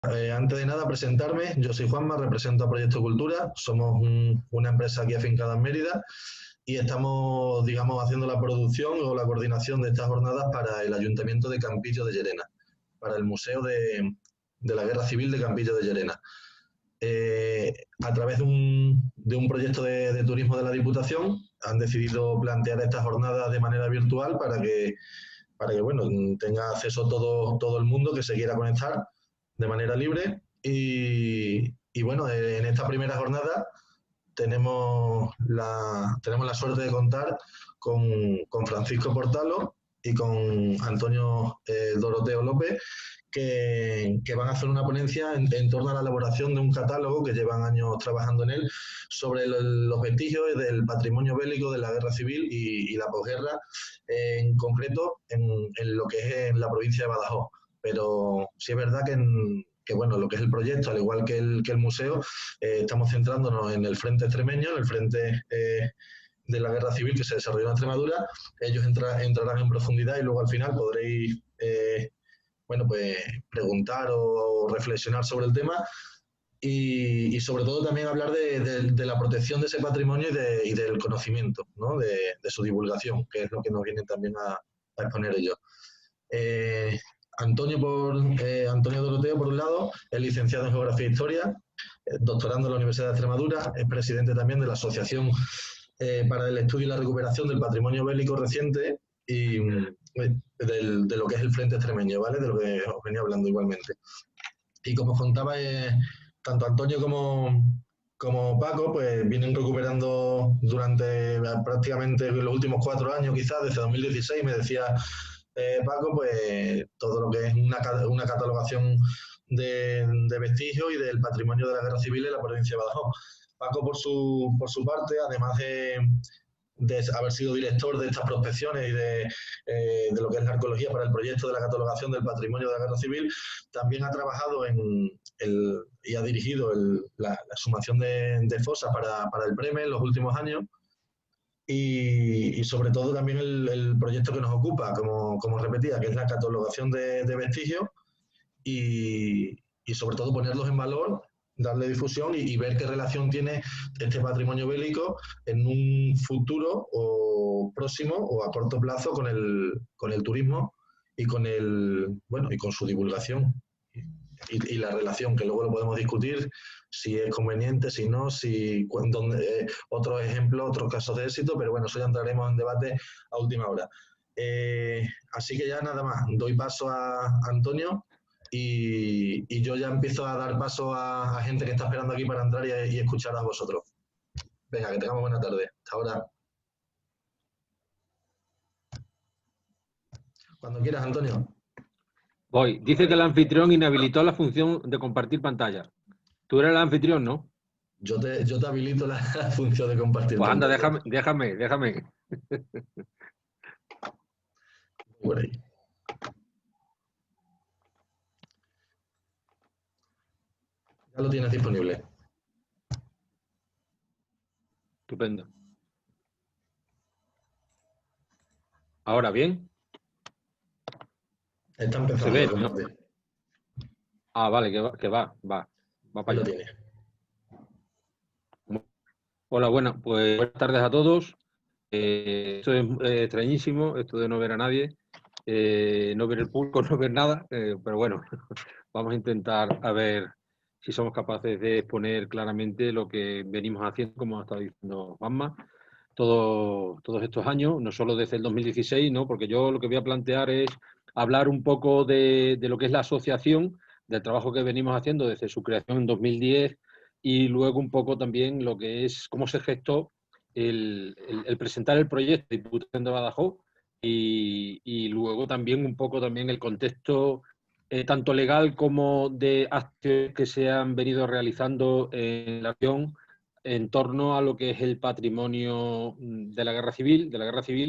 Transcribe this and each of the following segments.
Antes de nada, presentarme. Yo soy Juanma, represento a Proyecto Cultura. Somos una empresa aquí afincada en Mérida y estamos, digamos, haciendo la producción o la coordinación de estas jornadas para el Ayuntamiento de Campillo de Llerena, para el Museo de la Guerra Civil de Campillo de Llerena. A través de un proyecto de turismo de la Diputación, han decidido plantear estas jornadas de manera virtual para que bueno, tenga acceso todo el mundo que se quiera conectar de manera libre. Y bueno, en esta primera jornada tenemos la suerte de contar con Francisco Portalo y con Antonio Doroteo López, que van a hacer una ponencia en torno a la elaboración de un catálogo que llevan años trabajando en él sobre los vestigios del patrimonio bélico de la guerra civil y la posguerra, en concreto en lo que es en la provincia de Badajoz. Pero sí es verdad que bueno, lo que es el proyecto, al igual que el museo, estamos centrándonos en el frente extremeño, en el frente de la guerra civil que se desarrolló en Extremadura. Ellos entrarán en profundidad y luego al final podréis bueno, pues preguntar o reflexionar sobre el tema y sobre todo también hablar de la protección de ese patrimonio y del conocimiento, ¿no? de su divulgación, que es lo que nos vienen también a exponer ellos. Antonio Doroteo, por un lado, es licenciado en Geografía e Historia, doctorando en la Universidad de Extremadura, es presidente también de la Asociación para el Estudio y la Recuperación del Patrimonio Bélico Reciente y de lo que es el Frente Extremeño, ¿vale? De lo que os venía hablando igualmente. Y como os contaba, tanto Antonio como Paco, pues vienen recuperando durante prácticamente los últimos 4 años, quizás, desde 2016, me decía Paco, pues todo lo que es una catalogación de vestigios y del patrimonio de la guerra civil en la provincia de Badajoz. Paco, por su parte, además de haber sido director de estas prospecciones y de lo que es la arqueología para el proyecto de la catalogación del patrimonio de la guerra civil, también ha trabajado y ha dirigido la sumación de fosas para el PREME en los últimos años. Y sobre todo también el proyecto que nos ocupa, como repetía, que es la catalogación de vestigios y sobre todo ponerlos en valor, darle difusión y ver qué relación tiene este patrimonio bélico en un futuro o próximo o a corto plazo con el turismo y con su divulgación y la relación, que luego lo podemos discutir si es conveniente, si no, otros ejemplos, otros casos de éxito, pero bueno, eso ya entraremos en debate a última hora. Así que ya nada más, doy paso a Antonio y yo ya empiezo a dar paso a gente que está esperando aquí para entrar y escuchar a vosotros. Venga, que tengamos buena tarde. Hasta ahora. Cuando quieras, Antonio. Voy. Dice que el anfitrión inhabilitó la función de compartir pantalla. Tú eres el anfitrión, ¿no? Yo te habilito la función de compartir pues pantalla. Pues anda, déjame. Por ahí. Ya lo tienes disponible. Estupendo. Ahora bien. Está empezando. Se ve, ¿no? Ah, vale, que va para allá. Hola, bueno, pues buenas tardes a todos. Esto es extrañísimo, esto de no ver a nadie, no ver el público, no ver nada, pero bueno, vamos a intentar a ver si somos capaces de exponer claramente lo que venimos haciendo, como ha estado diciendo Juanma, todos estos años, no solo desde el 2016, ¿no? Porque yo lo que voy a plantear es hablar un poco de lo que es la asociación, del trabajo que venimos haciendo desde su creación en 2010 y luego un poco también lo que es cómo se gestó el presentar el proyecto de Diputación de Badajoz y luego también un poco también el contexto tanto legal como de acciones que se han venido realizando en la acción en torno a lo que es el patrimonio de la guerra civil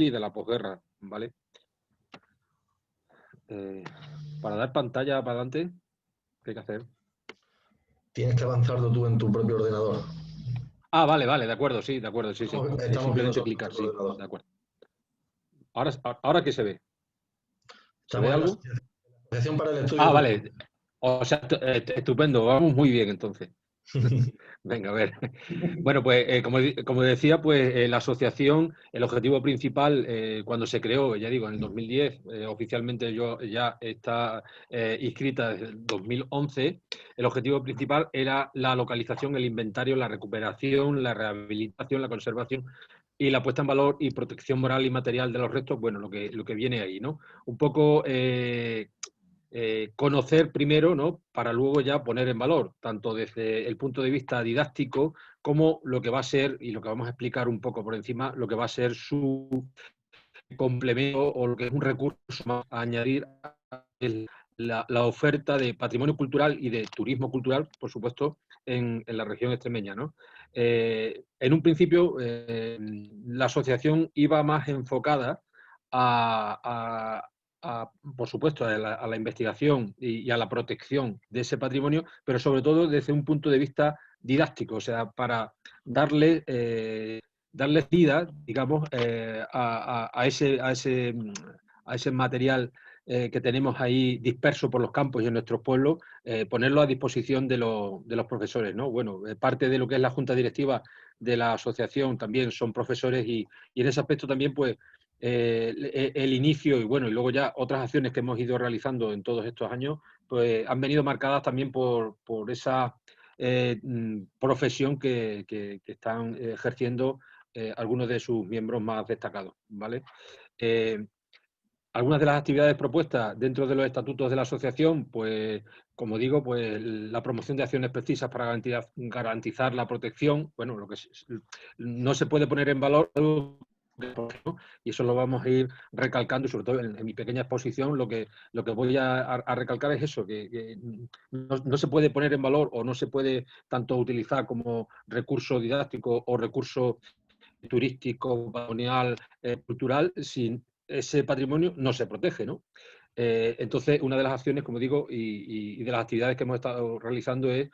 y de la posguerra, ¿vale? Para dar pantalla para adelante, ¿qué hay que hacer? Tienes que avanzarlo tú en tu propio ordenador. Ah, vale, de acuerdo, sí. Simplemente clicar, sí, de acuerdo. Ahora ¿qué se ve? ¿Se ve algo? Asociación para el estudio. Ah, vale. O sea, estupendo, vamos muy bien entonces. Venga, a ver. Bueno, pues como decía, pues la asociación, el objetivo principal, cuando se creó, ya digo, en el 2010, oficialmente yo ya está inscrita desde el 2011, el objetivo principal era la localización, el inventario, la recuperación, la rehabilitación, la conservación y la puesta en valor y protección moral y material de los restos, bueno, lo que viene ahí, ¿no? Un poco conocer primero, ¿no? Para luego ya poner en valor, tanto desde el punto de vista didáctico como lo que va a ser, y lo que vamos a explicar un poco por encima, lo que va a ser su complemento o lo que es un recurso más a añadir a la oferta de patrimonio cultural y de turismo cultural, por supuesto, en la región extremeña, ¿no? En un principio, la asociación iba más enfocada por supuesto, a la investigación y a la protección de ese patrimonio, pero sobre todo desde un punto de vista didáctico, o sea, para darle vida, digamos, a ese material que tenemos ahí disperso por los campos y en nuestros pueblos, ponerlo a disposición de los profesores, ¿no? Bueno, parte de lo que es la junta directiva de la asociación también son profesores y en ese aspecto también, pues, el inicio y bueno, y luego ya otras acciones que hemos ido realizando en todos estos años, pues han venido marcadas también por esa profesión que están ejerciendo algunos de sus miembros más destacados, ¿vale? Algunas de las actividades propuestas dentro de los estatutos de la asociación, pues, como digo, pues la promoción de acciones precisas para garantizar la protección, bueno, lo que no se puede poner en valor, ¿no? Y eso lo vamos a ir recalcando, y sobre todo en mi pequeña exposición, lo que voy a recalcar es eso, que no se puede poner en valor o no se puede tanto utilizar como recurso didáctico o recurso turístico, patrimonial, cultural, sin ese patrimonio no se protege, ¿no? Entonces, una de las acciones, como digo, y de las actividades que hemos estado realizando es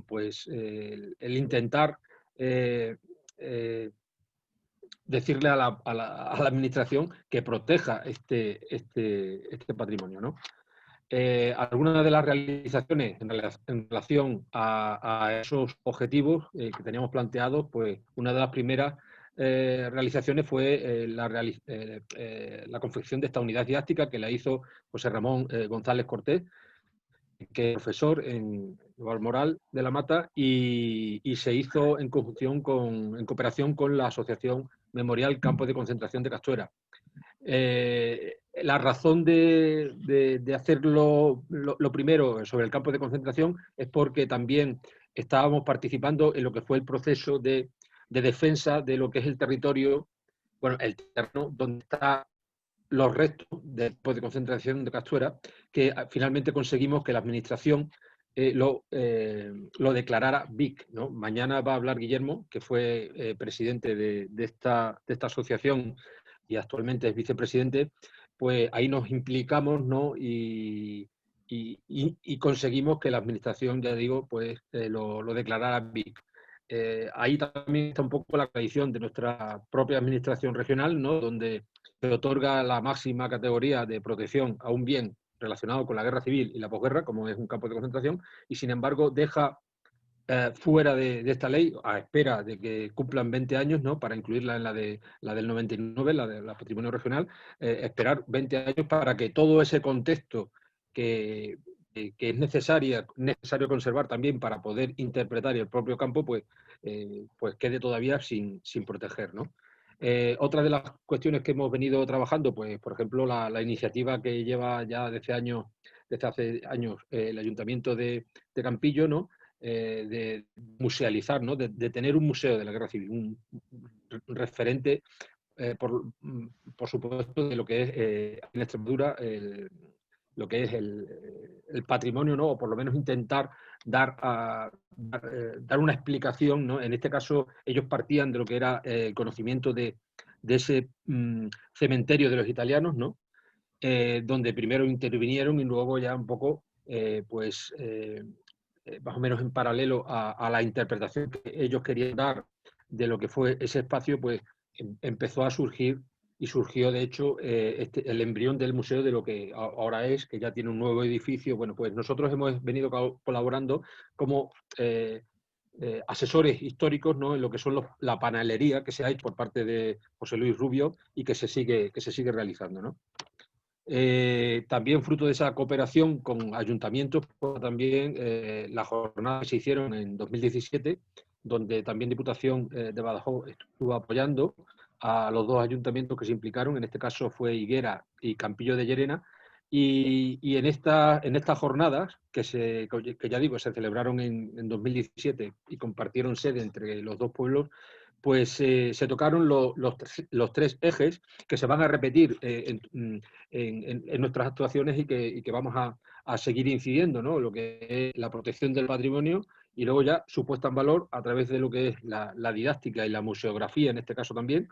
pues el intentar decirle a la administración que proteja este patrimonio, ¿no? Algunas de las realizaciones en relación a esos objetivos que teníamos planteados, pues una de las primeras realizaciones fue la confección de esta unidad didáctica que la hizo José Ramón González Cortés, que es profesor en Balmoral de la Mata y se hizo en conjunción en cooperación con la Asociación Memorial Campos de Concentración de Castuera. La razón de hacerlo lo primero sobre el campo de concentración es porque también estábamos participando en lo que fue el proceso de defensa de lo que es el territorio, bueno, el terreno donde están los restos del campo de concentración de Castuera, que finalmente conseguimos que la administración lo declarara BIC, ¿no? Mañana va a hablar Guillermo, que fue presidente de esta asociación y actualmente es vicepresidente, pues ahí nos implicamos, ¿no? Y conseguimos que la administración, ya digo, pues lo declarara BIC. Ahí también está un poco la tradición de nuestra propia administración regional, ¿no? Donde se otorga la máxima categoría de protección a un bien relacionado con la guerra civil y la posguerra, como es un campo de concentración, y sin embargo deja fuera de esta ley, a espera de que cumplan 20 años, ¿no? Para incluirla en la del 99, la de la patrimonio regional, esperar 20 años para que todo ese contexto que es necesario conservar también para poder interpretar el propio campo, pues quede todavía sin proteger, ¿no? Otra de las cuestiones que hemos venido trabajando, pues por ejemplo, la iniciativa que lleva ya desde hace años el Ayuntamiento de Campillo, ¿no? De musealizar, ¿no? De tener un museo de la guerra civil, un referente, por supuesto, de lo que es en Extremadura lo que es el patrimonio, ¿no? O por lo menos intentar dar una explicación, ¿no? En este caso, ellos partían de lo que era el conocimiento de ese cementerio de los italianos, ¿no? Donde primero intervinieron y luego ya un poco, más o menos en paralelo a la interpretación que ellos querían dar de lo que fue ese espacio, pues empezó a surgir y surgió, de hecho, el embrión del museo de lo que ahora es, que ya tiene un nuevo edificio. Bueno, pues nosotros hemos venido colaborando como asesores históricos, ¿no?, en lo que son la panelería que se ha hecho por parte de José Luis Rubio y que se sigue realizando, ¿no? También fruto de esa cooperación con ayuntamientos, pues también las jornadas que se hicieron en 2017, donde también Diputación de Badajoz estuvo apoyando a los dos ayuntamientos que se implicaron, en este caso fue Higuera y Campillo de Llerena, y en estas jornadas, que ya digo, se celebraron en 2017 y compartieron sede entre los dos pueblos, pues se tocaron los tres ejes que se van a repetir en nuestras actuaciones y que vamos a seguir incidiendo, ¿no? Lo que es la protección del patrimonio y luego ya su puesta en valor a través de lo que es la didáctica y la museografía, en este caso también,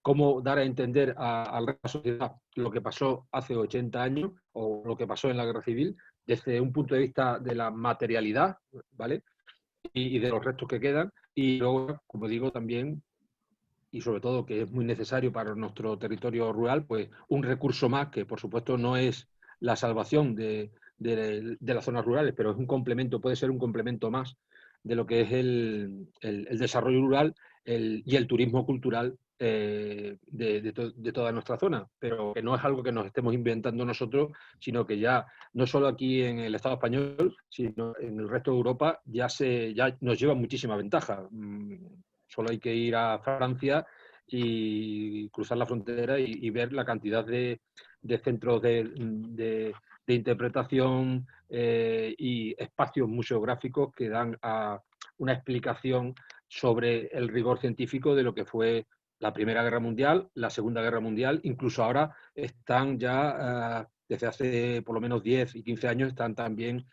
cómo dar a entender a la sociedad lo que pasó hace 80 años o lo que pasó en la Guerra Civil desde un punto de vista de la materialidad, ¿vale? Y de los restos que quedan. Y luego, como digo, también, y sobre todo que es muy necesario para nuestro territorio rural, pues un recurso más que por supuesto no es la salvación de las zonas rurales, pero es un complemento, puede ser un complemento más de lo que es el desarrollo rural y el turismo cultural de toda nuestra zona, pero que no es algo que nos estemos inventando nosotros, sino que ya no solo aquí en el Estado español, sino en el resto de Europa ya nos lleva muchísima ventaja. Solo hay que ir a Francia y cruzar la frontera y ver la cantidad de centros de interpretación y espacios museográficos que dan a una explicación sobre el rigor científico de lo que fue la Primera Guerra Mundial, la Segunda Guerra Mundial. Incluso ahora están ya, desde hace por lo menos 10 y 15 años, están también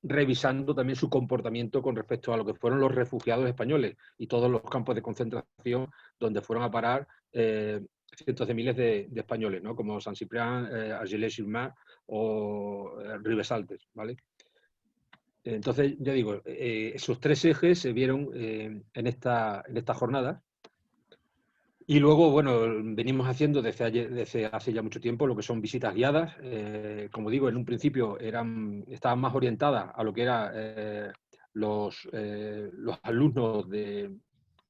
revisando también su comportamiento con respecto a lo que fueron los refugiados españoles y todos los campos de concentración donde fueron a parar cientos de miles de españoles, ¿no? Como San Ciprián, Argelès-sur-Mar o Ribesaltes, ¿vale? Entonces, ya digo, esos tres ejes se vieron en esta jornada. Y luego, bueno, venimos haciendo desde hace ya mucho tiempo lo que son visitas guiadas. Como digo, en un principio estaban más orientadas a lo que eran los alumnos de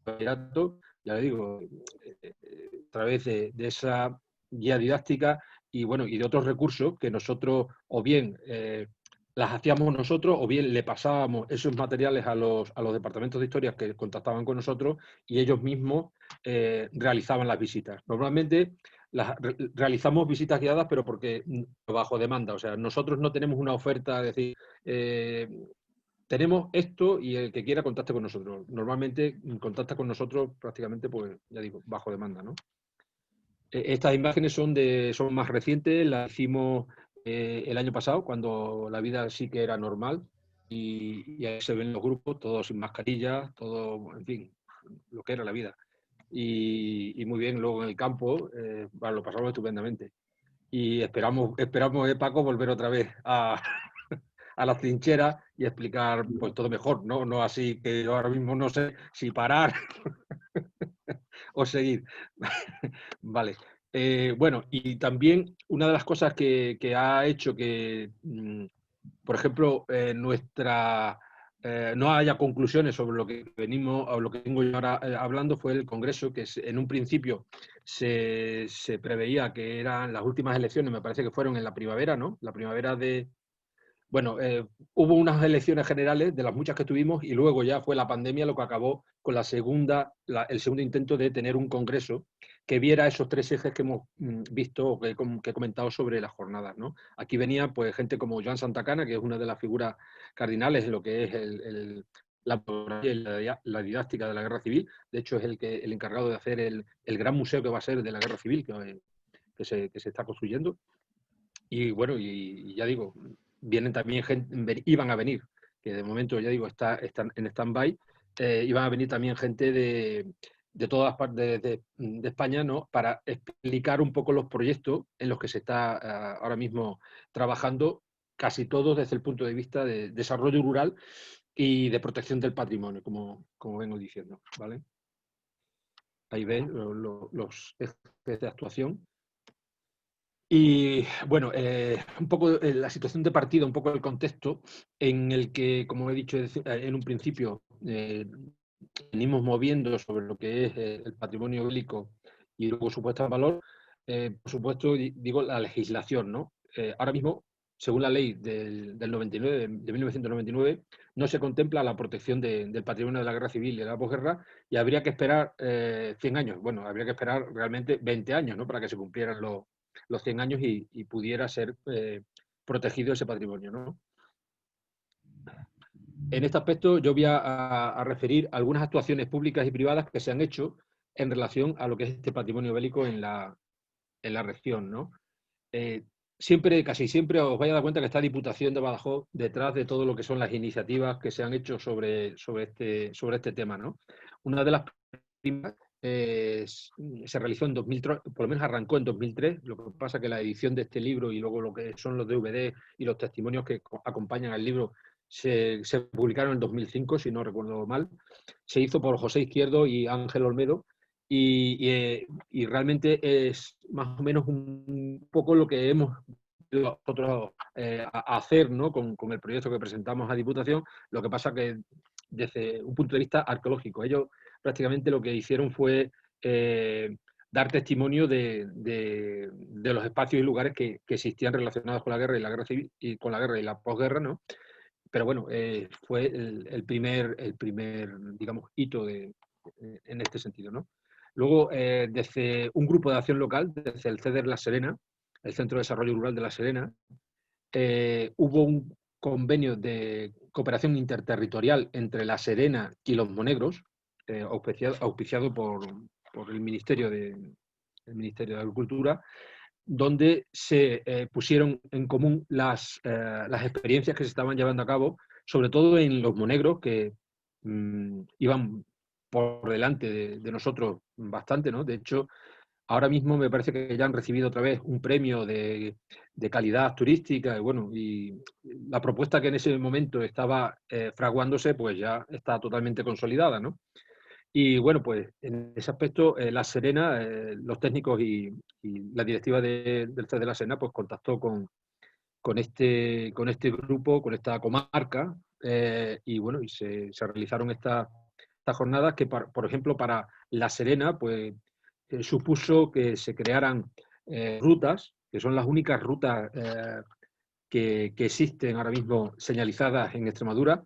bachillerato, ya le digo, a través de esa guía didáctica y, bueno, y de otros recursos que nosotros o bien las hacíamos nosotros o bien le pasábamos esos materiales a los departamentos de historia que contactaban con nosotros y ellos mismos realizaban las visitas. Normalmente realizamos visitas guiadas, pero porque bajo demanda. O sea, nosotros no tenemos una oferta, es decir, tenemos esto y el que quiera contacte con nosotros. Normalmente contacta con nosotros prácticamente, pues ya digo, bajo demanda, ¿no? Estas imágenes son más recientes, las hicimos el año pasado, cuando la vida sí que era normal, y ahí se ven los grupos, todos sin mascarillas, todo, en fin, lo que era la vida. Y muy bien, luego en el campo lo pasamos estupendamente. Y esperamos Paco, volver otra vez a las trincheras y explicar pues todo mejor, ¿no? No así que yo ahora mismo no sé si parar o seguir. Vale. Bueno, y también una de las cosas que ha hecho que, por ejemplo, no haya conclusiones sobre lo que venimos o lo que vengo yo ahora hablando fue el Congreso, que en un principio se preveía que eran las últimas elecciones, me parece que fueron en la primavera, ¿no? La primavera de, bueno, hubo unas elecciones generales de las muchas que tuvimos y luego ya fue la pandemia lo que acabó con el segundo intento de tener un congreso que viera esos tres ejes que hemos visto o que he comentado sobre las jornadas, ¿no? Aquí venía pues gente como Joan Santacana, que es una de las figuras cardinales en lo que es la didáctica de la Guerra Civil. De hecho, es el encargado de hacer el gran museo que va a ser de la Guerra Civil que se está construyendo. Y bueno, y ya digo, vienen también iban a venir, que de momento ya digo, están en stand-by, iban a venir también gente de todas partes de España, ¿no? Para explicar un poco los proyectos en los que se está ahora mismo trabajando, casi todos desde el punto de vista de desarrollo rural y de protección del patrimonio, como vengo diciendo, ¿vale? Ahí ves los ejes de actuación. Y bueno, un poco la situación de partida, un poco el contexto en el que, como he dicho en un principio, venimos moviendo sobre lo que es el patrimonio bélico y luego su puesta en valor. Por supuesto, digo, la legislación, ¿no? Ahora mismo, según la ley del 99, de 1999, no se contempla la protección del patrimonio de la guerra civil y de la posguerra, y habría que esperar 100 años. Bueno, habría que esperar realmente 20 años, ¿no?, para que se cumplieran los 100 años y pudiera ser protegido ese patrimonio, ¿no? En este aspecto yo voy a referir algunas actuaciones públicas y privadas que se han hecho en relación a lo que es este patrimonio bélico en la región, ¿no? Casi siempre os vais a dar cuenta que está Diputación de Badajoz detrás de todo lo que son las iniciativas que se han hecho sobre este tema, ¿no? Una de las primeras se realizó en 2003, por lo menos arrancó en 2003, lo que pasa que la edición de este libro y luego lo que son los DVD y los testimonios que acompañan al libro se publicaron en 2005, si no recuerdo mal. Se hizo por José Izquierdo y Ángel Olmedo, y realmente es más o menos un poco lo que hemos nosotros hacer, ¿no?, con el proyecto que presentamos a Diputación. Lo que pasa que desde un punto de vista arqueológico, ellos prácticamente lo que hicieron fue dar testimonio de los espacios y lugares que existían relacionados con la guerra y la guerra civil, y con la guerra y la posguerra, ¿no? Pero bueno, fue el primer, digamos, hito en este sentido, ¿no? Luego, desde un grupo de acción local, desde el CEDER La Serena, el Centro de Desarrollo Rural de La Serena, hubo un convenio de cooperación interterritorial entre La Serena y Los Monegros, auspiciado por el Ministerio de Agricultura, donde se pusieron en común las experiencias que se estaban llevando a cabo, sobre todo en Los Monegros, que iban por delante de nosotros bastante, ¿no? De hecho, ahora mismo me parece que ya han recibido otra vez un premio de calidad turística, y bueno, y la propuesta que en ese momento estaba fraguándose, pues ya está totalmente consolidada, ¿no? Y bueno, pues en ese aspecto, La Serena, los técnicos y la directiva del CED de La Serena, pues contactó con este grupo, con esta comarca, y bueno, y se realizaron estas jornadas que, por ejemplo, para La Serena, pues supuso que se crearan rutas, que son las únicas rutas que existen ahora mismo señalizadas en Extremadura.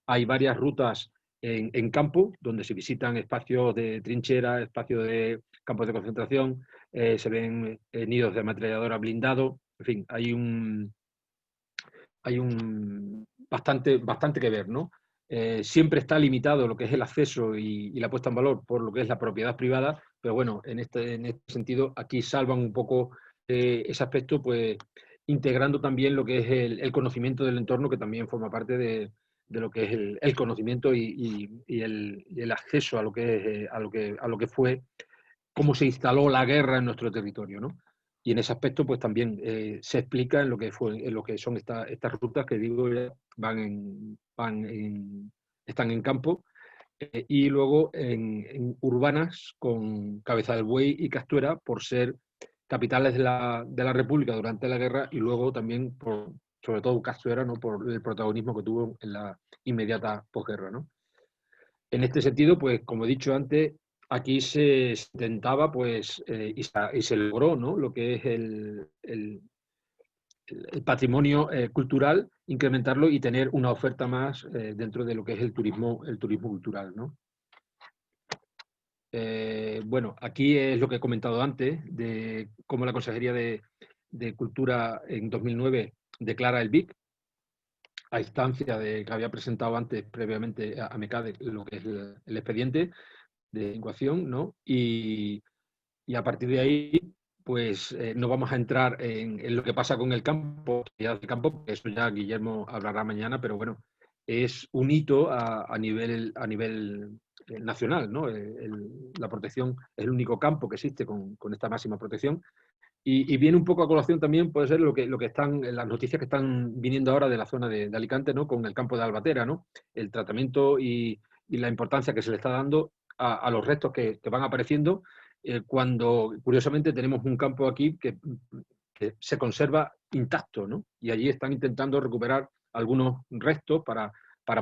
Hay varias rutas en campo, donde se visitan espacios de trinchera, espacios de campos de concentración, se ven nidos de ametralladora blindado, en fin, hay bastante que ver, ¿no? Siempre está limitado lo que es el acceso y la puesta en valor por lo que es la propiedad privada, pero bueno, en este sentido, aquí salvan un poco ese aspecto, pues integrando también lo que es el conocimiento del entorno, que también forma parte de lo que es el conocimiento y el acceso a lo que es, a lo que fue, cómo se instaló la guerra en nuestro territorio, ¿no? Y en ese aspecto, pues también se explica en lo que son estas rutas que digo, están en campo, y luego en urbanas con Cabeza del Buey y Castuera, por ser capitales de la República durante la guerra, y luego también sobre todo Castuera, ¿no?, por el protagonismo que tuvo en la inmediata posguerra, ¿no? En este sentido, pues como he dicho antes, aquí se intentaba, pues, y se logró, ¿no?, lo que es el patrimonio cultural, incrementarlo y tener una oferta más dentro de lo que es el turismo cultural, ¿no? Bueno, aquí es lo que he comentado antes, de cómo la Consejería de Cultura en 2009 declara el BIC, a instancia de que había presentado antes previamente a MECADE lo que es el expediente de ecuación, ¿no? Y a partir de ahí, pues no vamos a entrar en lo que pasa con el campo, porque eso ya Guillermo hablará mañana, pero bueno, es un hito a nivel nacional, ¿no? La protección es el único campo que existe con esta máxima protección. Y viene un poco a colación también, puede ser lo que están, las noticias que están viniendo ahora de la zona de Alicante, ¿no?, con el campo de Albatera, ¿no? El tratamiento y la importancia que se le está dando a los restos que van apareciendo, cuando curiosamente tenemos un campo aquí que se conserva intacto, ¿no? Y allí están intentando recuperar algunos restos para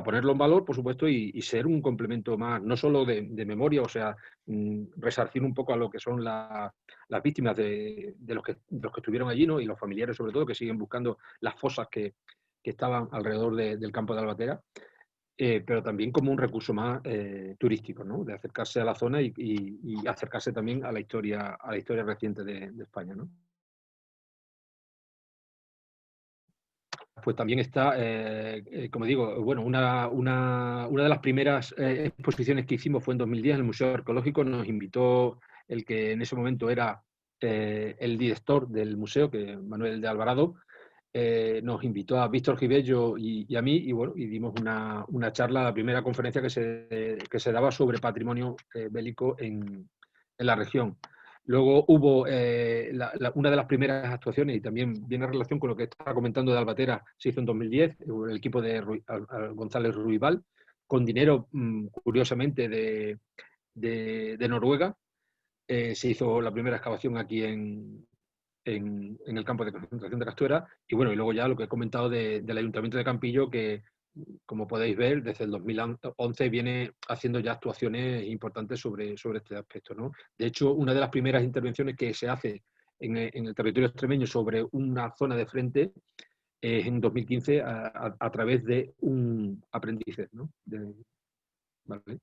ponerlo en valor, por supuesto, y ser un complemento más, no solo de memoria, o sea, resarcir un poco a lo que son las víctimas de los que estuvieron allí, ¿no? Y los familiares, sobre todo, que siguen buscando las fosas que estaban alrededor del campo de Albatera, pero también como un recurso más turístico, ¿no? De acercarse a la zona y acercarse también a la historia reciente de España, ¿no? Pues también está, como digo, bueno, una de las primeras exposiciones que hicimos fue en 2010 en el Museo Arqueológico. Nos invitó el que en ese momento era el director del museo, que Manuel de Alvarado, nos invitó a Víctor Gibello y a mí, y bueno, y dimos una charla, la primera conferencia que se daba sobre patrimonio bélico en la región. Luego hubo una de las primeras actuaciones, y también viene en relación con lo que estaba comentando de Albatera, se hizo en 2010, el equipo de González Ruibal, con dinero, curiosamente, de Noruega. Se hizo la primera excavación aquí en el campo de concentración de Castuera, y bueno, y luego ya lo que he comentado del Ayuntamiento de Campillo, que como podéis ver, desde el 2011 viene haciendo ya actuaciones importantes sobre este aspecto, ¿no? De hecho, una de las primeras intervenciones que se hace en el territorio extremeño sobre una zona de frente es en 2015 a través de un aprendiz, ¿no? ¿Vale?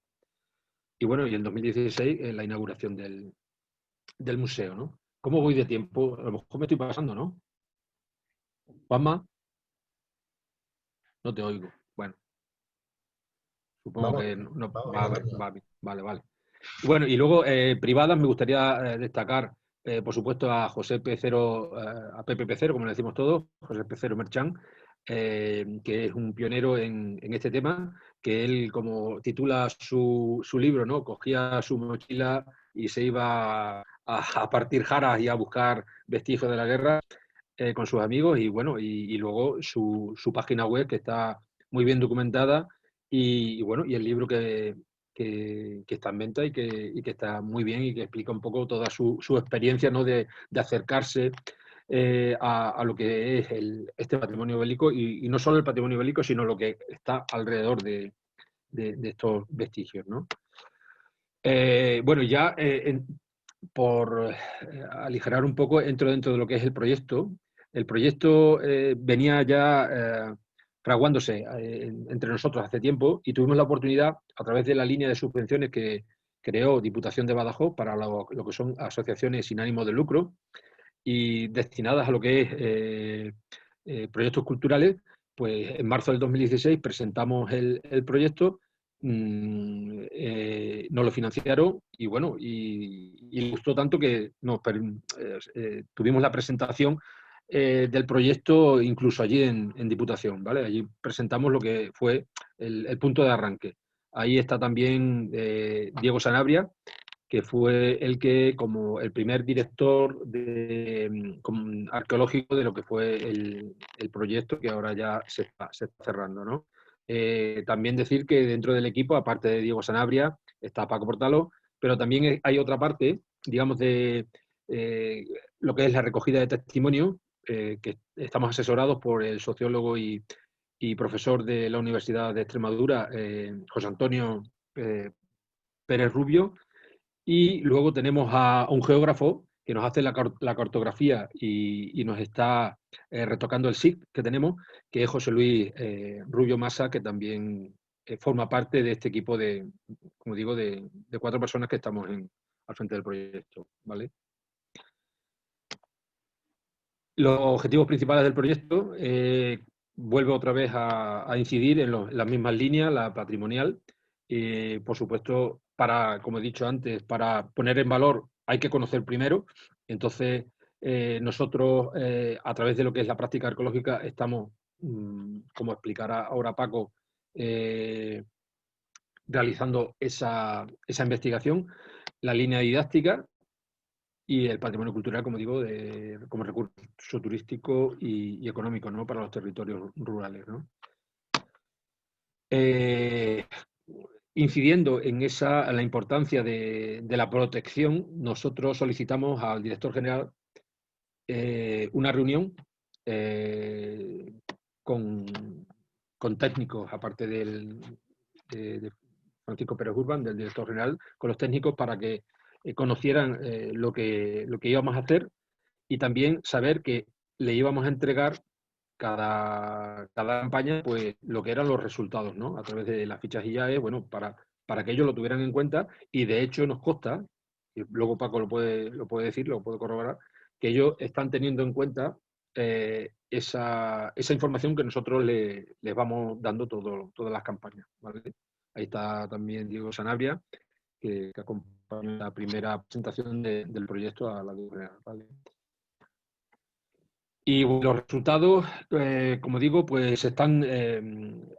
Y bueno, y en 2016 la inauguración del museo, ¿no? ¿Cómo voy de tiempo? A lo mejor me estoy pasando, ¿no? Juanma, no te oigo. Bueno, supongo Vamos, que no. vamos bien, Vale, Antonio. vale. Bueno, y luego privadas me gustaría destacar, por supuesto, a José Pecero, a Pepe Pecero, como le decimos todos, José Pecero Merchán, que es un pionero en este tema, que él, como titula su libro, ¿no? Cogía su mochila y se iba a partir jaras y a buscar vestigios de la guerra con sus amigos, y bueno, y luego su página web, que está muy bien documentada, y bueno, y el libro que está en venta y que está muy bien y que explica un poco toda su experiencia, ¿no? de acercarse a lo que es este patrimonio bélico, y no solo el patrimonio bélico, sino lo que está alrededor de estos vestigios, ¿no? Bueno, ya por aligerar un poco, entro dentro de lo que es el proyecto. El proyecto venía ya fraguándose entre nosotros hace tiempo, y tuvimos la oportunidad, a través de la línea de subvenciones que creó Diputación de Badajoz para lo que son asociaciones sin ánimo de lucro y destinadas a lo que es proyectos culturales, pues en marzo del 2016 presentamos el proyecto, nos lo financiaron, y bueno, y gustó tanto que tuvimos la presentación del proyecto incluso allí en Diputación, ¿vale? Allí presentamos lo que fue el punto de arranque. Ahí está también Diego Sanabria, que fue el que, como el primer director arqueológico de lo que fue el proyecto, que ahora ya se está cerrando, ¿no? También decir que dentro del equipo, aparte de Diego Sanabria, está Paco Portalo, pero también hay otra parte, digamos, de lo que es la recogida de testimonio, que estamos asesorados por el sociólogo y profesor de la Universidad de Extremadura, José Antonio Pérez Rubio. Y luego tenemos a un geógrafo que nos hace la cartografía y nos está retocando el SIC que tenemos, que es José Luis Rubio Massa, que también forma parte de este equipo como digo, de 4 personas que estamos al frente del proyecto, ¿vale? Los objetivos principales del proyecto, vuelvo otra vez a incidir en las mismas líneas, la patrimonial. Por supuesto, como he dicho antes, para poner en valor hay que conocer primero. Entonces, nosotros, a través de lo que es la práctica arqueológica, estamos, como explicará ahora Paco, realizando esa investigación, la línea didáctica y el patrimonio cultural, como digo, como recurso turístico y económico, ¿no? Para los territorios rurales, ¿no? incidiendo en la importancia de la protección, nosotros solicitamos al director general una reunión con técnicos, aparte de Francisco Pérez Urban, del director general, con los técnicos para que conocieran lo que íbamos a hacer y también saber que le íbamos a entregar cada campaña pues lo que eran los resultados, ¿no? A través de las fichas IAE, bueno, para que ellos lo tuvieran en cuenta, y de hecho nos consta, y luego Paco lo puede decir, lo puede corroborar, que ellos están teniendo en cuenta esa información que nosotros les vamos dando todas las campañas, ¿vale? Ahí está también Diego Sanabria, que acompañó la primera presentación del proyecto a la General, ¿vale? Y los resultados, como digo, pues están,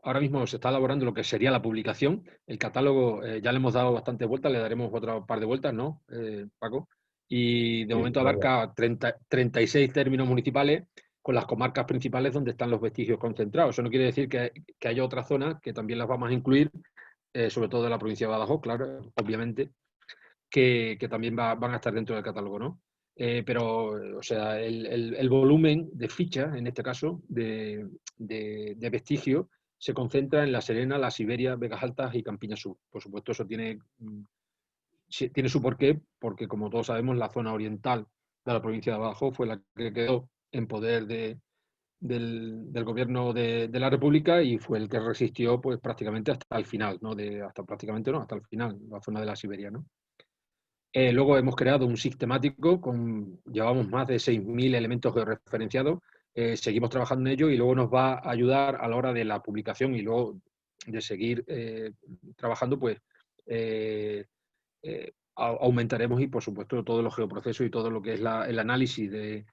ahora mismo se está elaborando lo que sería la publicación. El catálogo ya le hemos dado bastantes vueltas, le daremos otra par de vueltas, ¿no, Paco? Y de momento abarca 36 términos municipales con las comarcas principales donde están los vestigios concentrados. Eso no quiere decir que haya otras zonas que también las vamos a incluir, sobre todo de la provincia de Badajoz, claro, obviamente, que también van a estar dentro del catálogo, ¿no? Pero, o sea, el volumen de fichas, en este caso, de vestigio, se concentra en La Serena, La Siberia, Vegas Altas y Campiña Sur. Por supuesto, eso tiene su porqué, porque como todos sabemos, la zona oriental de la provincia de Badajoz fue la que quedó en poder del gobierno de la República y fue el que resistió pues prácticamente hasta el final, ¿no? Hasta el final, la zona de la Siberia, ¿no? Luego hemos creado un sistemático, llevamos más de 6.000 elementos georreferenciados, seguimos trabajando en ello y luego nos va a ayudar a la hora de la publicación y luego de seguir trabajando, pues aumentaremos y por supuesto todos los geoprocesos y todo lo que es el análisis de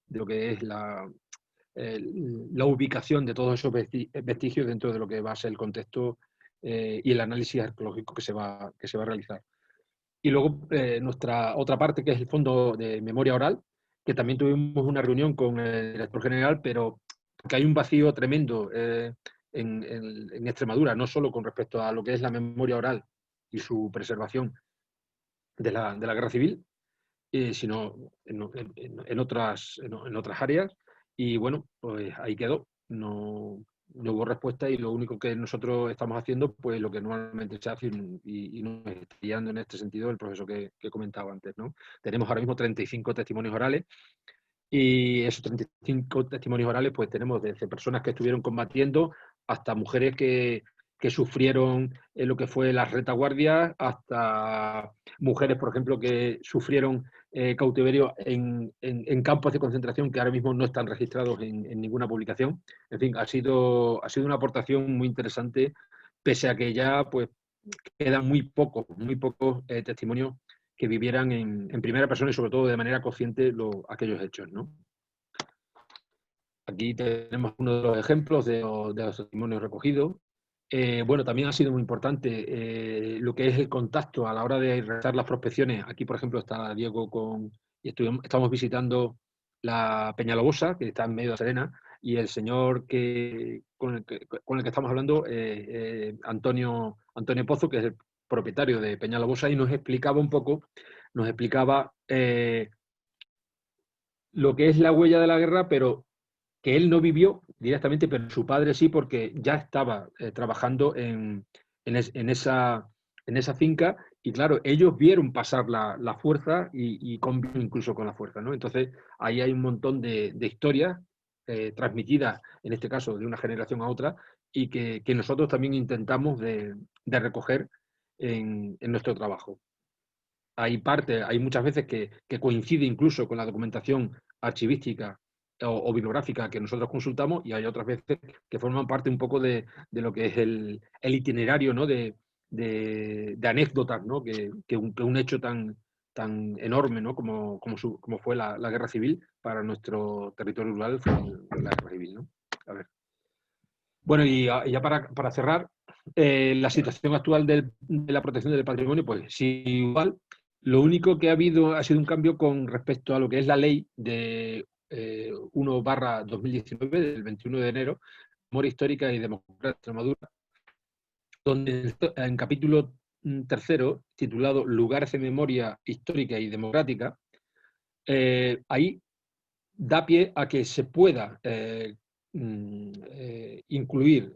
lo que es la ubicación de todos esos vestigios dentro de lo que va a ser el contexto y el análisis arqueológico que se va a realizar. Y luego nuestra otra parte, que es el Fondo de Memoria Oral, que también tuvimos una reunión con el director general, pero que hay un vacío tremendo en Extremadura, no solo con respecto a lo que es la memoria oral y su preservación de la guerra civil, sino en otras áreas. Y bueno, pues ahí quedó. No hubo respuesta y lo único que nosotros estamos haciendo, pues lo que normalmente se hace y nos está guiando en este sentido el proceso que comentaba antes, ¿no? Tenemos ahora mismo 35 testimonios orales y esos 35 testimonios orales pues tenemos desde personas que estuvieron combatiendo hasta mujeres que sufrieron lo que fue las retaguardias, hasta mujeres, por ejemplo, que sufrieron cautiverio en campos de concentración que ahora mismo no están registrados en ninguna publicación. En fin, ha sido una aportación muy interesante, pese a que ya pues quedan muy pocos testimonios que vivieran en primera persona y sobre todo de manera consciente aquellos hechos, ¿no? Aquí tenemos uno de los ejemplos de los testimonios recogidos. Bueno, también ha sido muy importante lo que es el contacto a la hora de realizar las prospecciones. Aquí, por ejemplo, está Diego y estamos visitando la Peñalobosa, que está en medio de Serena, y el señor con el que estamos hablando, Antonio Pozo, que es el propietario de Peñalobosa, y nos explicaba lo que es la huella de la guerra, pero que él no vivió directamente, pero su padre sí, porque ya estaba trabajando en esa finca y claro, ellos vieron pasar la fuerza y convivieron incluso con la fuerza, ¿no? Entonces, ahí hay un montón de historias transmitidas, en este caso, de una generación a otra y que nosotros también intentamos de recoger en nuestro trabajo. Hay muchas veces que coincide incluso con la documentación archivística o bibliográfica que nosotros consultamos y hay otras veces que forman parte un poco de lo que es el itinerario, ¿no? de anécdotas, ¿no? que un hecho tan enorme, ¿no? como fue la guerra civil para nuestro territorio rural, fue la guerra civil, ¿no? A ver. Bueno, y ya para cerrar, la situación actual de la protección del patrimonio, pues sí, igual. Lo único que ha habido ha sido un cambio con respecto a lo que es la ley de 1/2019, del 21 de enero, Memoria Histórica y Democracia de Extremadura, donde en capítulo tercero, titulado Lugares de Memoria Histórica y Democrática, ahí da pie a que se pueda incluir,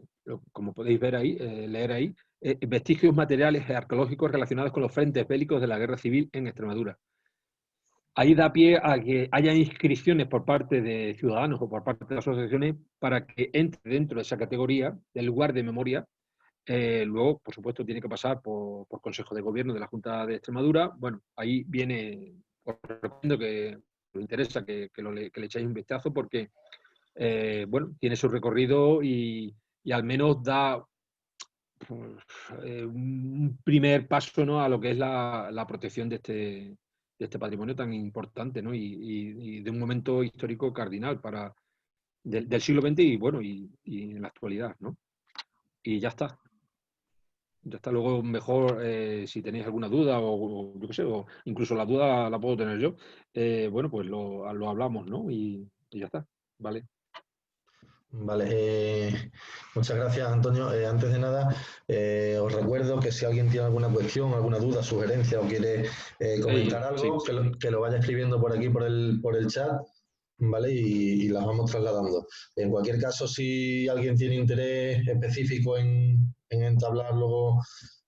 como podéis ver ahí, leer ahí, vestigios materiales arqueológicos relacionados con los frentes bélicos de la Guerra Civil en Extremadura. Ahí da pie a que haya inscripciones por parte de ciudadanos o por parte de asociaciones para que entre dentro de esa categoría del lugar de memoria. Luego, por supuesto, tiene que pasar por Consejo de Gobierno de la Junta de Extremadura. Bueno, ahí viene, os recomiendo que os interesa que le echéis un vistazo porque, bueno, tiene su recorrido y al menos da un primer paso, ¿no?, a lo que es la protección de este patrimonio tan importante, ¿no?, y de un momento histórico cardinal del siglo XX y, bueno, y en la actualidad, ¿no? Y ya está. Ya está. Luego mejor, si tenéis alguna duda o yo qué sé, o incluso la duda la puedo tener yo, bueno, pues lo hablamos, ¿no? Y ya está, ¿vale? Vale, muchas gracias, Antonio. Antes de nada, os recuerdo que si alguien tiene alguna cuestión, alguna duda, sugerencia o quiere comentar algo, Sí. que lo vaya escribiendo por aquí, por el chat, ¿vale? Y las vamos trasladando. En cualquier caso, si alguien tiene interés específico en entablar luego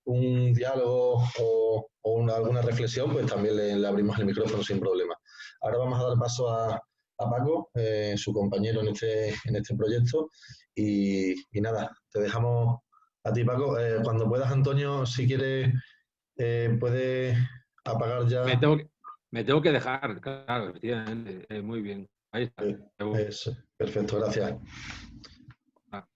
un diálogo o alguna reflexión, pues también le abrimos el micrófono sin problema. Ahora vamos a dar paso a Paco, su compañero en este proyecto. Y nada, te dejamos a ti, Paco. Cuando puedas, Antonio, si quieres, puedes apagar ya. Me tengo que dejar, claro, efectivamente. Muy bien. Ahí está. Perfecto, gracias. Ah.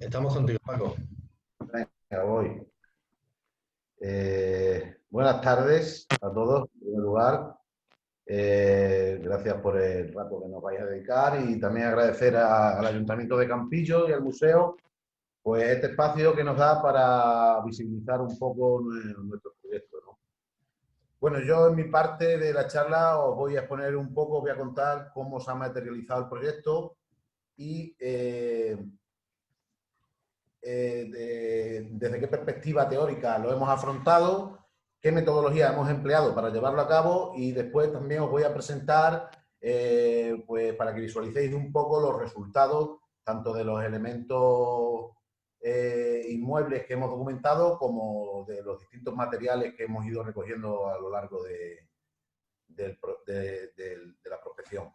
Estamos contigo, Paco. Venga, voy. Buenas tardes a todos, en primer lugar. Gracias por el rato que nos vais a dedicar y también agradecer al Ayuntamiento de Campillo y al museo pues este espacio que nos da para visibilizar un poco nuestro proyecto, ¿no? Bueno, yo en mi parte de la charla os voy a exponer un poco, voy a contar cómo se ha materializado el proyecto y desde qué perspectiva teórica lo hemos afrontado, qué metodología hemos empleado para llevarlo a cabo y después también os voy a presentar, pues para que visualicéis un poco los resultados tanto de los elementos inmuebles que hemos documentado como de los distintos materiales que hemos ido recogiendo a lo largo de la prospección.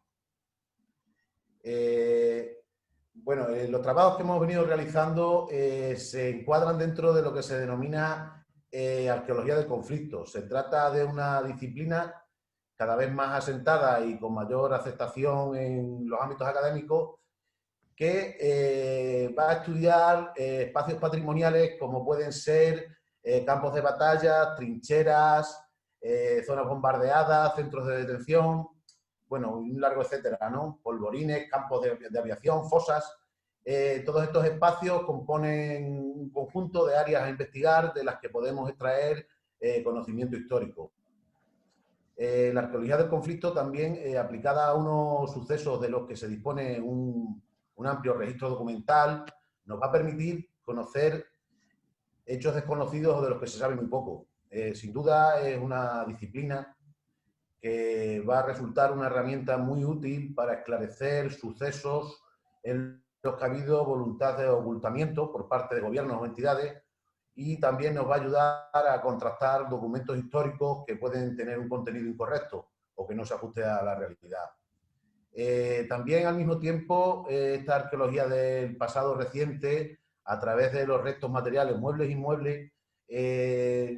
Bueno, los trabajos que hemos venido realizando se encuadran dentro de lo que se denomina arqueología del conflicto. Se trata de una disciplina cada vez más asentada y con mayor aceptación en los ámbitos académicos que va a estudiar espacios patrimoniales como pueden ser campos de batalla, trincheras, zonas bombardeadas, centros de detención, bueno, un largo etcétera, ¿no? Polvorines, campos de aviación, fosas. Todos estos espacios componen un conjunto de áreas a investigar de las que podemos extraer conocimiento histórico. La arqueología del conflicto también aplicada a unos sucesos de los que se dispone un amplio registro documental, nos va a permitir conocer hechos desconocidos o de los que se sabe muy poco. Sin duda es una disciplina que va a resultar una herramienta muy útil para esclarecer sucesos en los que ha habido voluntad de ocultamiento por parte de gobiernos o entidades y también nos va a ayudar a contrastar documentos históricos que pueden tener un contenido incorrecto o que no se ajuste a la realidad. También al mismo tiempo esta arqueología del pasado reciente a través de los restos materiales, muebles e inmuebles,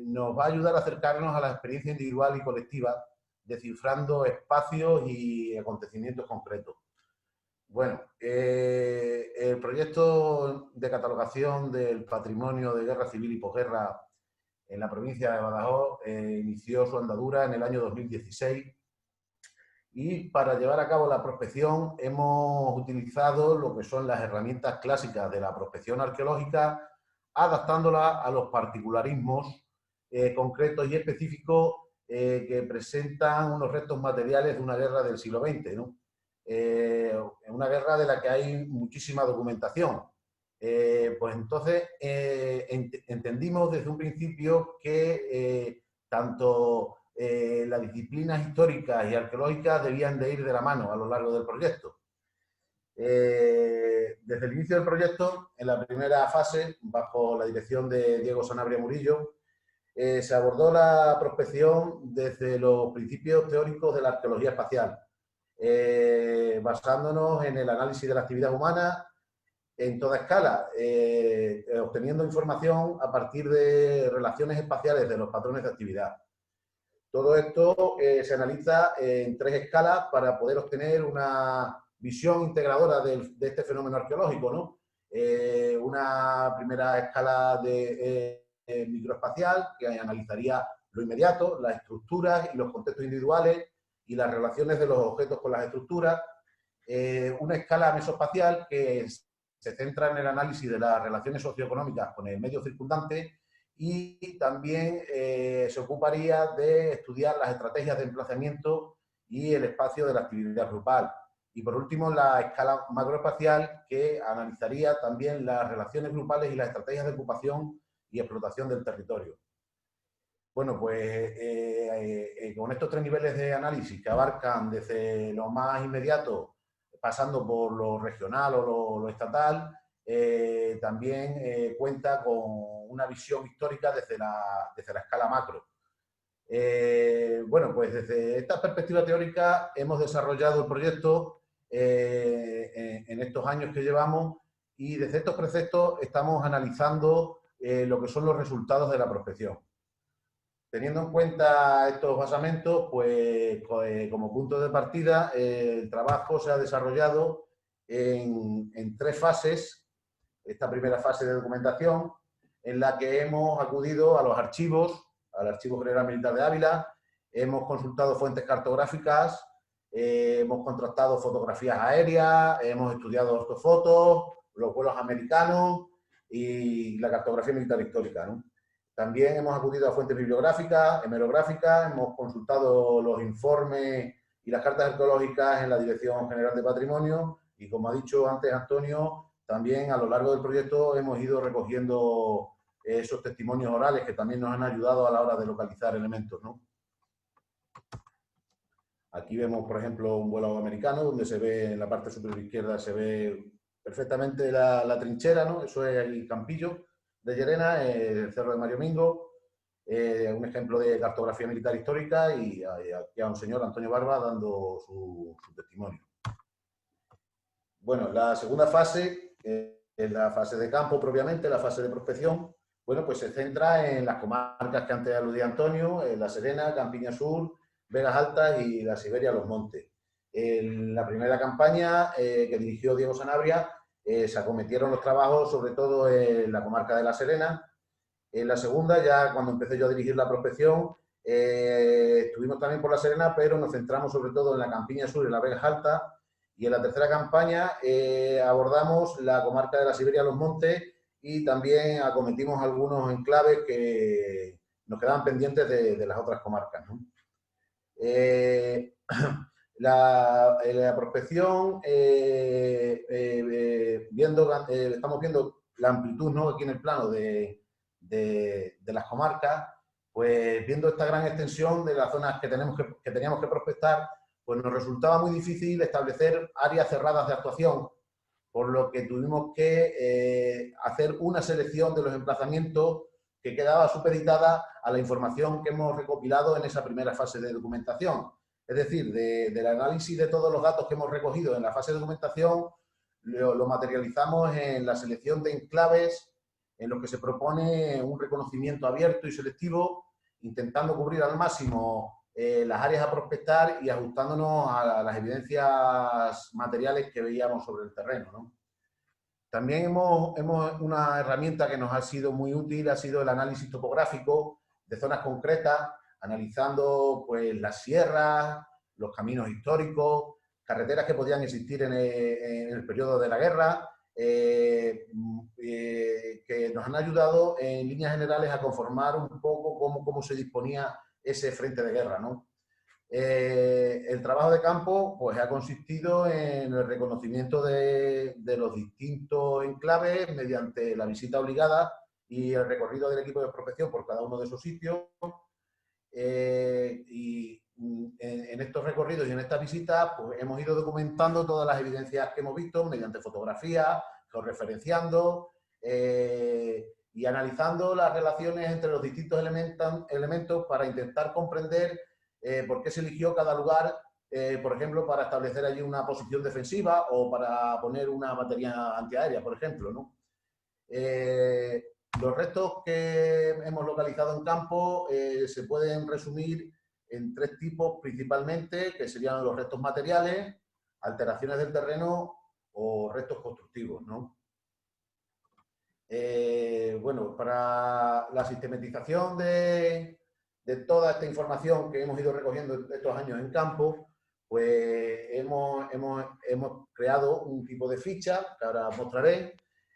nos va a ayudar a acercarnos a la experiencia individual y colectiva, descifrando espacios y acontecimientos concretos. Bueno, el proyecto de catalogación del patrimonio de guerra civil y posguerra en la provincia de Badajoz inició su andadura en el año 2016 y para llevar a cabo la prospección hemos utilizado lo que son las herramientas clásicas de la prospección arqueológica, adaptándolas a los particularismos concretos y específicos que presentan unos restos materiales de una guerra del siglo XX, ¿no? en una guerra de la que hay muchísima documentación. Pues entonces entendimos desde un principio que tanto las disciplinas históricas y arqueológicas debían de ir de la mano a lo largo del proyecto. Desde el inicio del proyecto, en la primera fase, bajo la dirección de Diego Sanabria Murillo, se abordó la prospección desde los principios teóricos de la arqueología espacial, basándonos en el análisis de la actividad humana en toda escala, obteniendo información a partir de relaciones espaciales de los patrones de actividad. Todo esto se analiza en 3 escalas para poder obtener una visión integradora de este fenómeno arqueológico, ¿no? Una primera escala de microespacial que analizaría lo inmediato, las estructuras y los contextos individuales y las relaciones de los objetos con las estructuras. Una escala mesoespacial que se centra en el análisis de las relaciones socioeconómicas con el medio circundante y también se ocuparía de estudiar las estrategias de emplazamiento y el espacio de la actividad grupal. Y por último, la escala macroespacial, que analizaría también las relaciones grupales y las estrategias de ocupación y explotación del territorio. Bueno, pues con estos 3 niveles de análisis que abarcan desde lo más inmediato, pasando por lo regional o lo estatal, también cuenta con una visión histórica desde la escala macro. Bueno, pues desde esta perspectiva teórica hemos desarrollado el proyecto en estos años que llevamos y desde estos preceptos estamos analizando lo que son los resultados de la prospección. Teniendo en cuenta estos basamentos, pues como punto de partida, el trabajo se ha desarrollado en 3 fases. Esta primera fase de documentación, en la que hemos acudido a los archivos, al Archivo General Militar de Ávila, hemos consultado fuentes cartográficas, hemos contrastado fotografías aéreas, hemos estudiado ortofotos, los vuelos americanos y la cartografía militar histórica, ¿no? También hemos acudido a fuentes bibliográficas, hemerográficas, hemos consultado los informes y las cartas arqueológicas en la Dirección General de Patrimonio y, como ha dicho antes Antonio, también a lo largo del proyecto hemos ido recogiendo esos testimonios orales que también nos han ayudado a la hora de localizar elementos, ¿no? Aquí vemos, por ejemplo, un vuelo americano donde se ve en la parte superior izquierda, se ve perfectamente la trinchera, ¿no? Eso es el Campillo de Llerena, el Cerro de Mario Mingo, un ejemplo de cartografía militar histórica y aquí a un señor, Antonio Barba, dando su testimonio. Bueno, la segunda fase es la fase de campo propiamente, la fase de prospección. Bueno, pues se centra en las comarcas que antes aludía Antonio, La Serena, Campiña Sur, Vegas Altas y la Siberia, Los Montes. En la primera campaña que dirigió Diego Sanabria, se acometieron los trabajos sobre todo en la comarca de La Serena. En la segunda, ya cuando empecé yo a dirigir la prospección, estuvimos también por La Serena, pero nos centramos sobre todo en la Campiña Sur y la Vegas Altas. Y en la tercera campaña abordamos la comarca de la Siberia, Los Montes, y también acometimos algunos enclaves que nos quedaban pendientes de las otras comarcas, ¿no? La prospección, estamos viendo la amplitud, ¿no? Aquí en el plano de las comarcas, pues viendo esta gran extensión de las zonas que teníamos que prospectar, pues nos resultaba muy difícil establecer áreas cerradas de actuación, por lo que tuvimos que hacer una selección de los emplazamientos que quedaba supeditada a la información que hemos recopilado en esa primera fase de documentación. Es decir, del análisis de todos los datos que hemos recogido en la fase de documentación, lo materializamos en la selección de enclaves en los que se propone un reconocimiento abierto y selectivo, intentando cubrir al máximo las áreas a prospectar y ajustándonos a las evidencias materiales que veíamos sobre el terreno, ¿no? También una herramienta que nos ha sido muy útil ha sido el análisis topográfico de zonas concretas, analizando pues las sierras, los caminos históricos, carreteras que podían existir en el periodo de la guerra, que nos han ayudado en líneas generales a conformar un poco cómo se disponía ese frente de guerra, ¿no? El trabajo de campo pues, ha consistido en el reconocimiento de los distintos enclaves mediante la visita obligada y el recorrido del equipo de prospección por cada uno de esos sitios. Y en estos recorridos y en estas visitas pues, hemos ido documentando todas las evidencias que hemos visto mediante fotografías, georreferenciando y analizando las relaciones entre los distintos elementos para intentar comprender por qué se eligió cada lugar, por ejemplo, para establecer allí una posición defensiva o para poner una batería antiaérea, por ejemplo, ¿no? Los restos que hemos localizado en campo se pueden resumir en 3 tipos principalmente, que serían los restos materiales, alteraciones del terreno o restos constructivos, ¿no? Bueno, para la sistematización de toda esta información que hemos ido recogiendo estos años en campo, pues hemos creado un tipo de ficha que ahora mostraré.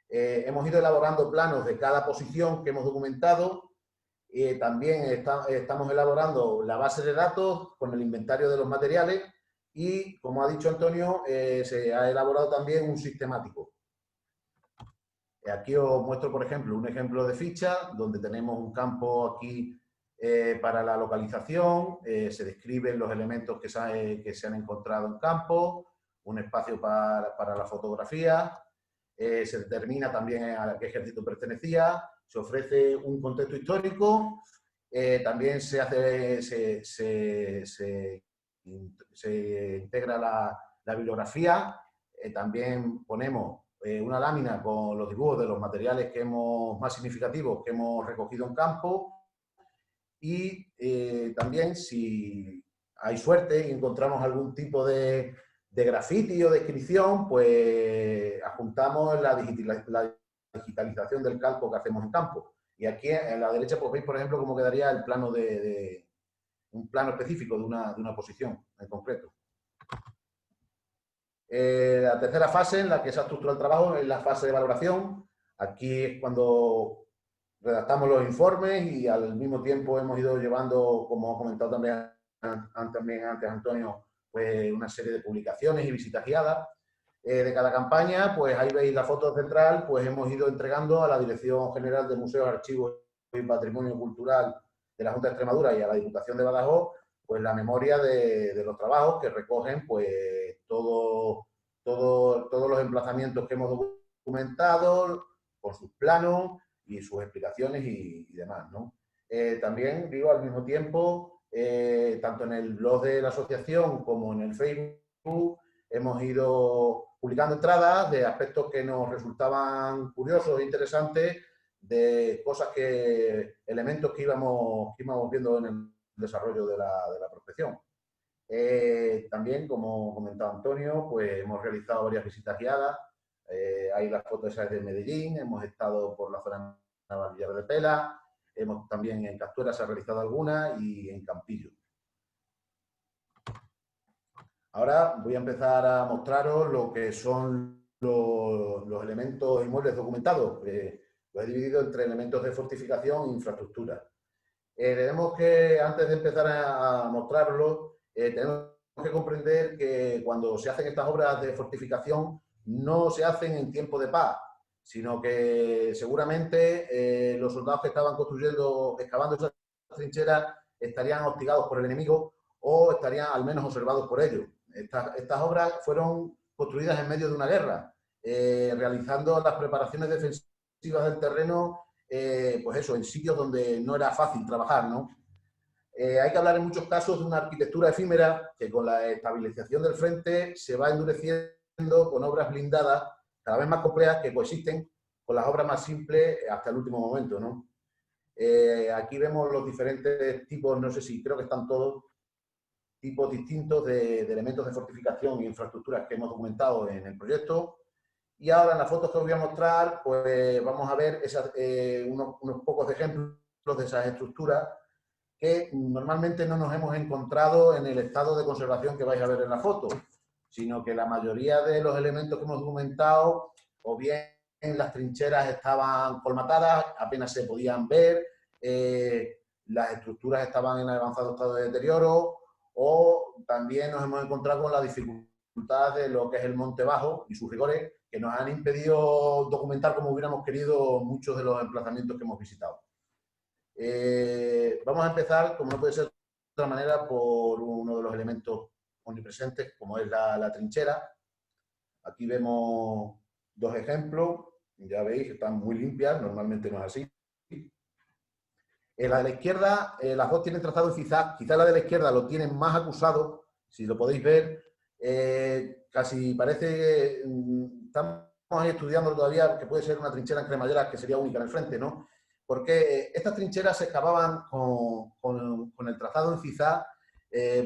Hemos ido elaborando planos de cada posición que hemos documentado. También estamos elaborando la base de datos con el inventario de los materiales y, como ha dicho Antonio, se ha elaborado también un sistemático. Aquí os muestro, por ejemplo, un ejemplo de ficha donde tenemos un campo aquí para la localización, se describen los elementos que se han encontrado en campo, un espacio para la fotografía, se determina también a qué ejército pertenecía, se ofrece un contexto histórico, también se integra la bibliografía, también ponemos una lámina con los dibujos de los materiales más significativos que hemos recogido en campo y también si hay suerte y encontramos algún tipo de grafiti o de inscripción, pues adjuntamos la digitalización del calco que hacemos en campo. Y aquí en la derecha pues veis, por ejemplo, cómo quedaría el plano un plano específico de una posición en concreto. La tercera fase en la que se ha estructurado el trabajo es la fase de valoración. Aquí es cuando redactamos los informes y al mismo tiempo hemos ido llevando, como ha comentado también antes Antonio, pues una serie de publicaciones y visitas guiadas. De cada campaña, pues ahí veis la foto central, pues hemos ido entregando a la Dirección General de Museos, Archivos y Patrimonio Cultural de la Junta de Extremadura y a la Diputación de Badajoz, pues la memoria de los trabajos que recogen pues todos los emplazamientos que hemos documentado, con sus planos y sus explicaciones y demás, ¿no? También, digo, al mismo tiempo, tanto en el blog de la asociación como en el Facebook, hemos ido publicando entradas de aspectos que nos resultaban curiosos e interesantes, de cosas elementos que íbamos viendo en el desarrollo de la prospección. También, como comentaba Antonio, pues hemos realizado varias visitas guiadas. Hay las fotos esas de Medellín, hemos estado por la zona de Villar de Pela, también en Castuera se ha realizado alguna y en Campillo. Ahora voy a empezar a mostraros lo que son los elementos inmuebles documentados. Lo he dividido entre elementos de fortificación e infraestructura. Tenemos que, antes de empezar a mostrarlo, tenemos que comprender que cuando se hacen estas obras de fortificación no se hacen en tiempo de paz, sino que seguramente los soldados que estaban excavando esas trincheras estarían hostigados por el enemigo o estarían al menos observados por ellos. Estas obras fueron construidas en medio de una guerra, realizando las preparaciones defensivas del terreno, pues eso, en sitios donde no era fácil trabajar, ¿no? Hay que hablar en muchos casos de una arquitectura efímera que con la estabilización del frente se va endureciendo con obras blindadas cada vez más complejas que coexisten con las obras más simples hasta el último momento, ¿no? Aquí vemos los diferentes tipos, no sé si creo que están todos, tipos distintos de elementos de fortificación e infraestructuras que hemos documentado en el proyecto. Y ahora en las fotos que os voy a mostrar, pues vamos a ver unos pocos ejemplos de esas estructuras que normalmente no nos hemos encontrado en el estado de conservación que vais a ver en la foto, sino que la mayoría de los elementos que hemos documentado, o bien las trincheras estaban colmatadas, apenas se podían ver, las estructuras estaban en avanzado estado de deterioro, o también nos hemos encontrado con la dificultad de lo que es el Monte Bajo y sus rigores, que nos han impedido documentar como hubiéramos querido muchos de los emplazamientos que hemos visitado. Vamos a empezar, como no puede ser de otra manera, por uno de los elementos omnipresentes, como es la trinchera. Aquí vemos dos ejemplos, ya veis que están muy limpias, normalmente no es así. La de la izquierda, las dos tienen trazado en zigzag, quizá la de la izquierda lo tienen más acusado, si lo podéis ver, casi parece, estamos estudiando todavía que puede ser una trinchera en cremallera que sería única en el frente, ¿no? Porque estas trincheras se excavaban con el trazado en zigzag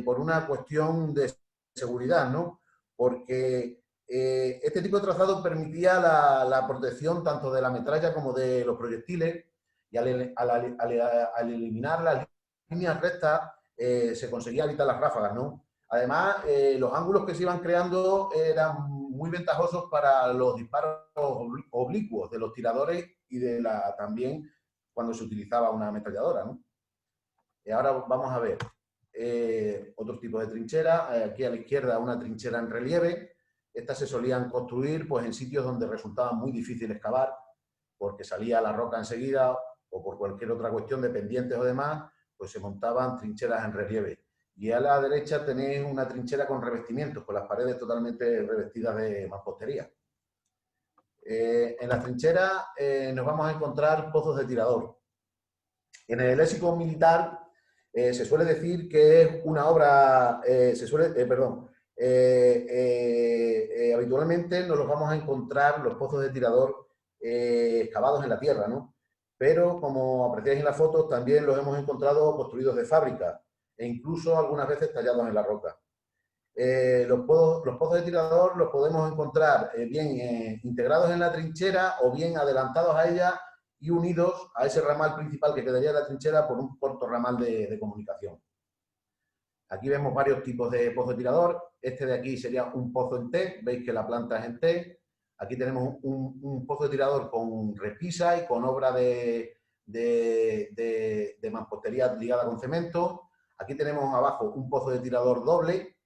por una cuestión de seguridad, ¿no? Porque este tipo de trazado permitía la protección tanto de la metralla como de los proyectiles, y al eliminar las líneas rectas se conseguía evitar las ráfagas, ¿no? Además, los ángulos que se iban creando eran muy ventajosos para los disparos oblicuos de los tiradores y también cuando se utilizaba una ametralladora, ¿no? Y ahora vamos a ver otros tipos de trincheras. Aquí a la izquierda una trinchera en relieve. Estas se solían construir pues, en sitios donde resultaba muy difícil excavar porque salía la roca enseguida o por cualquier otra cuestión de pendientes o demás, pues se montaban trincheras en relieve. Y a la derecha tenéis una trinchera con revestimientos, con las paredes totalmente revestidas de mampostería. En las trincheras nos vamos a encontrar pozos de tirador. En el léxico militar se suele decir que es una obra, habitualmente nos los vamos a encontrar los pozos de tirador excavados en la tierra, ¿no? Pero, como apreciáis en las fotos, también los hemos encontrado construidos de fábrica e incluso algunas veces tallados en la roca. Los pozos de tirador los podemos encontrar bien integrados en la trinchera o bien adelantados a ella y unidos a ese ramal principal que quedaría en la trinchera por un corto ramal de comunicación. Aquí vemos varios tipos de pozo de tirador. Este de aquí sería un pozo en T, veis que la planta es en T. Aquí tenemos un pozo de tirador con repisa y con obra de mampostería ligada con cemento. Aquí tenemos abajo un pozo de tirador doble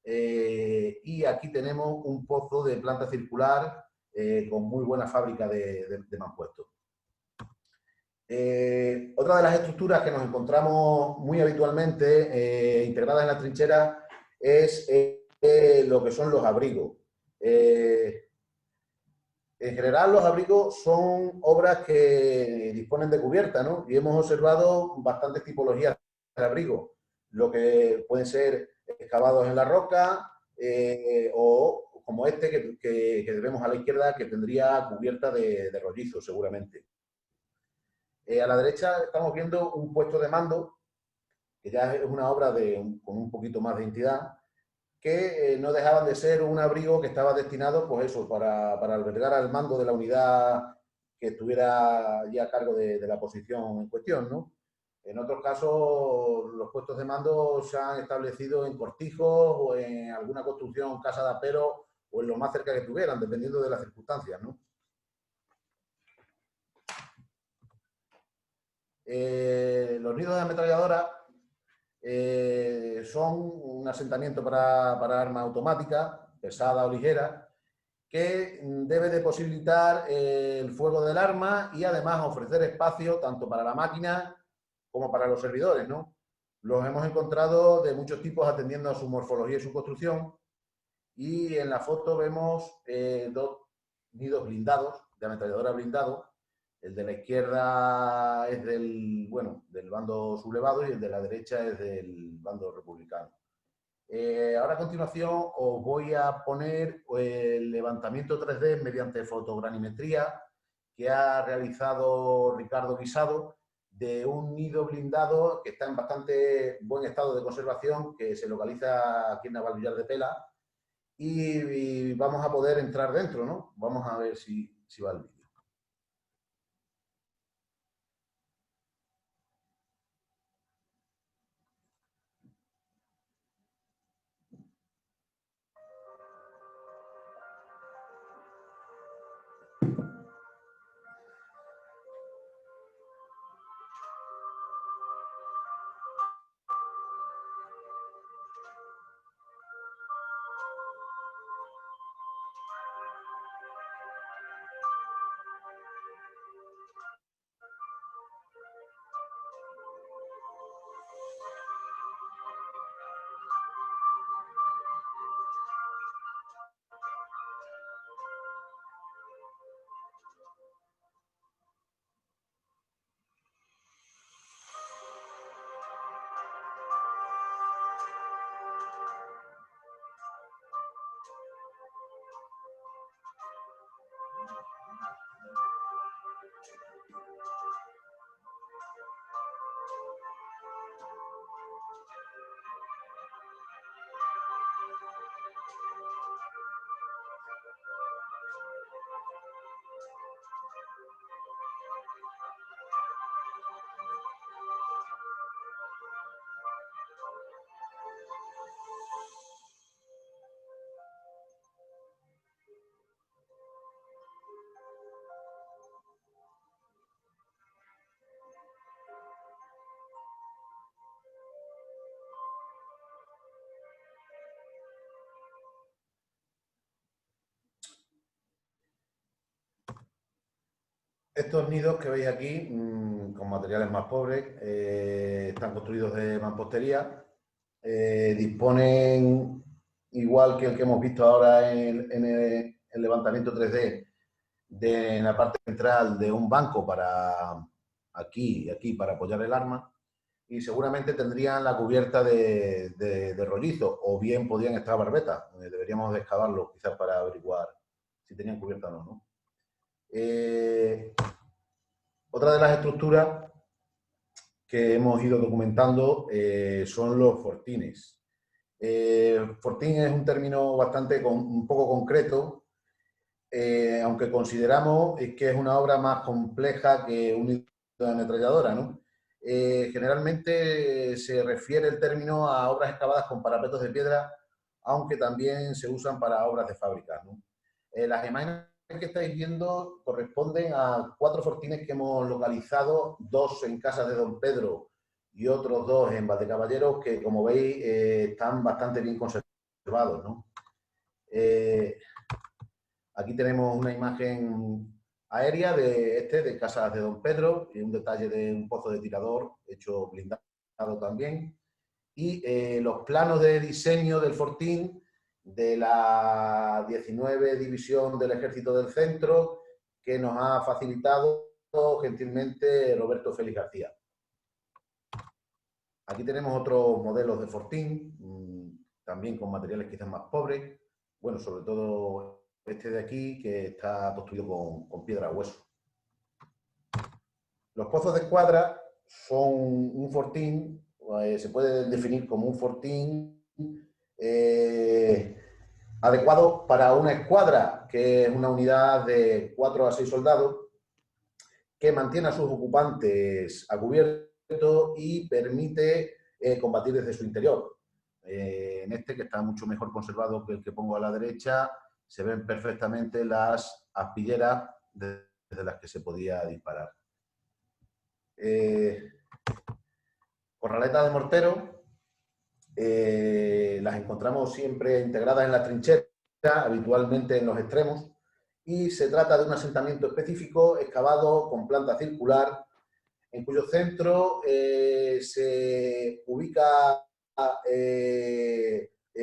y aquí tenemos un pozo de planta circular con muy buena fábrica de mampuestos. Otra de las estructuras que nos encontramos muy habitualmente integradas en la trinchera es lo que son los abrigos. En general, los abrigos son obras que disponen de cubierta, ¿no? Y hemos observado bastantes tipologías de abrigos, lo que pueden ser excavados en la roca o como este que vemos a la izquierda, que tendría cubierta de rollizo, seguramente. A la derecha estamos viendo un puesto de mando, que ya es una obra con un poquito más de entidad, que no dejaban de ser un abrigo que estaba destinado, pues eso, para albergar al mando de la unidad que estuviera ya a cargo de la posición en cuestión, ¿no? En otros casos, los puestos de mando se han establecido en cortijos o en alguna construcción, casa de apero, o en lo más cerca que tuvieran, dependiendo de las circunstancias, ¿no? Los nidos de ametralladora son un asentamiento para arma automática, pesada o ligera, que debe de posibilitar el fuego del arma y además ofrecer espacio tanto para la máquina como para los servidores, ¿no? Los hemos encontrado de muchos tipos atendiendo a su morfología y su construcción, y en la foto vemos dos nidos blindados, de ametralladora blindado. El de la izquierda es del bando sublevado y el de la derecha es del bando republicano. Ahora a continuación os voy a poner el levantamiento 3D mediante fotogranimetría que ha realizado Ricardo Guisado de un nido blindado que está en bastante buen estado de conservación, que se localiza aquí en Navalvillar de Pela, y vamos a poder entrar dentro, ¿no? Vamos a ver si va el vídeo. Estos nidos que veis aquí, con materiales más pobres, están construidos de mampostería, disponen, igual que el que hemos visto ahora en el levantamiento 3D, en la parte central de un banco para aquí y aquí para apoyar el arma, y seguramente tendrían la cubierta de rollizo, o bien podrían estar barbetas. Deberíamos de excavarlo quizás para averiguar si tenían cubierta o no. Otra de las estructuras que hemos ido documentando son los fortines. Fortín es un término un poco concreto, aunque consideramos que es una obra más compleja que un hilo de ametralladora, ¿no? Generalmente se refiere el término a obras excavadas con parapetos de piedra, aunque también se usan para obras de fábrica, ¿no? Las imágenes que estáis viendo corresponden a 4 fortines que hemos localizado, 2 en Casas de Don Pedro y otros 2 en Valdecaballeros, que como veis están bastante bien conservados, ¿no? Aquí tenemos una imagen aérea de Casas de Don Pedro, y un detalle de un pozo de tirador hecho blindado también, y los planos de diseño del fortín de la 19 División del Ejército del Centro, que nos ha facilitado gentilmente Roberto Félix García. Aquí tenemos otros modelos de fortín, también con materiales quizás más pobres, bueno, sobre todo este de aquí, que está construido con piedra hueso. Los pozos de escuadra son un fortín, se puede definir como un fortín adecuado para una escuadra, que es una unidad de 4 a 6 soldados, que mantiene a sus ocupantes a cubierto y permite combatir desde su interior. En este, que está mucho mejor conservado que el que pongo a la derecha, se ven perfectamente las aspilleras desde las que se podía disparar. Corraletas de mortero, las encontramos siempre integradas en la trinchera, habitualmente en los extremos, y se trata de un asentamiento específico excavado con planta circular, en cuyo centro se ubica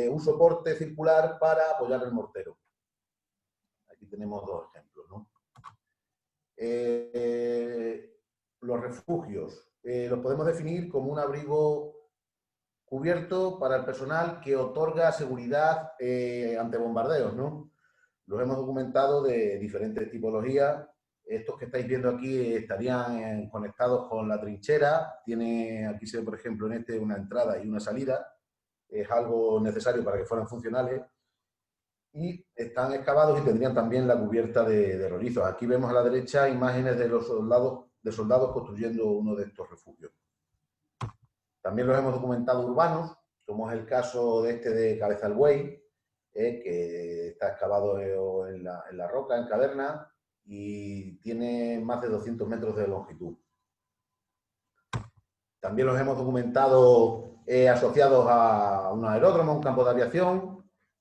un soporte circular para apoyar el mortero. Aquí tenemos 2 ejemplos, ¿no? Los refugios los podemos definir como un abrigo cubierto para el personal que otorga seguridad ante bombardeos, ¿no? Los hemos documentado de diferentes tipologías. Estos que estáis viendo aquí estarían conectados con la trinchera. Aquí se ve, por ejemplo, en este una entrada y una salida. Es algo necesario para que fueran funcionales. Y están excavados y tendrían también la cubierta de rollizos. Aquí vemos a la derecha imágenes de los soldados construyendo uno de estos refugios. También los hemos documentado urbanos, como es el caso de este de Cabeza al Buey, que está excavado en la roca, en caverna, y tiene más de 200 metros de longitud. También los hemos documentado asociados a un aeródromo, un campo de aviación,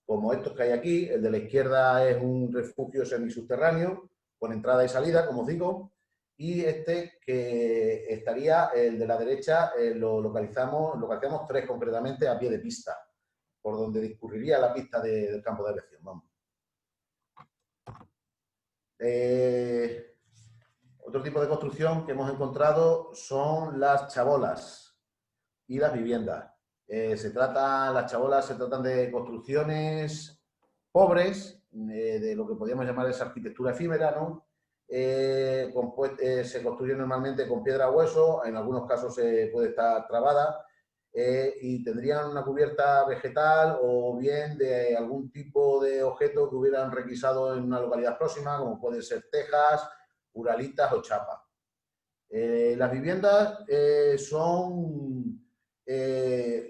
como estos que hay aquí. El de la izquierda es un refugio semisubterráneo, con entrada y salida, como os digo, y este que estaría, el de la derecha, lo localizamos 3 concretamente a pie de pista, por donde discurriría la pista del campo de aviación. Vamos. Otro tipo de construcción que hemos encontrado son las chabolas y las viviendas. Las chabolas se tratan de construcciones pobres, de lo que podríamos llamar esa arquitectura efímera, ¿no? se construye normalmente con piedra hueso, en algunos casos puede estar trabada, y tendrían una cubierta vegetal o bien de algún tipo de objeto que hubieran requisado en una localidad próxima, como pueden ser tejas, uralitas o chapas. Las viviendas son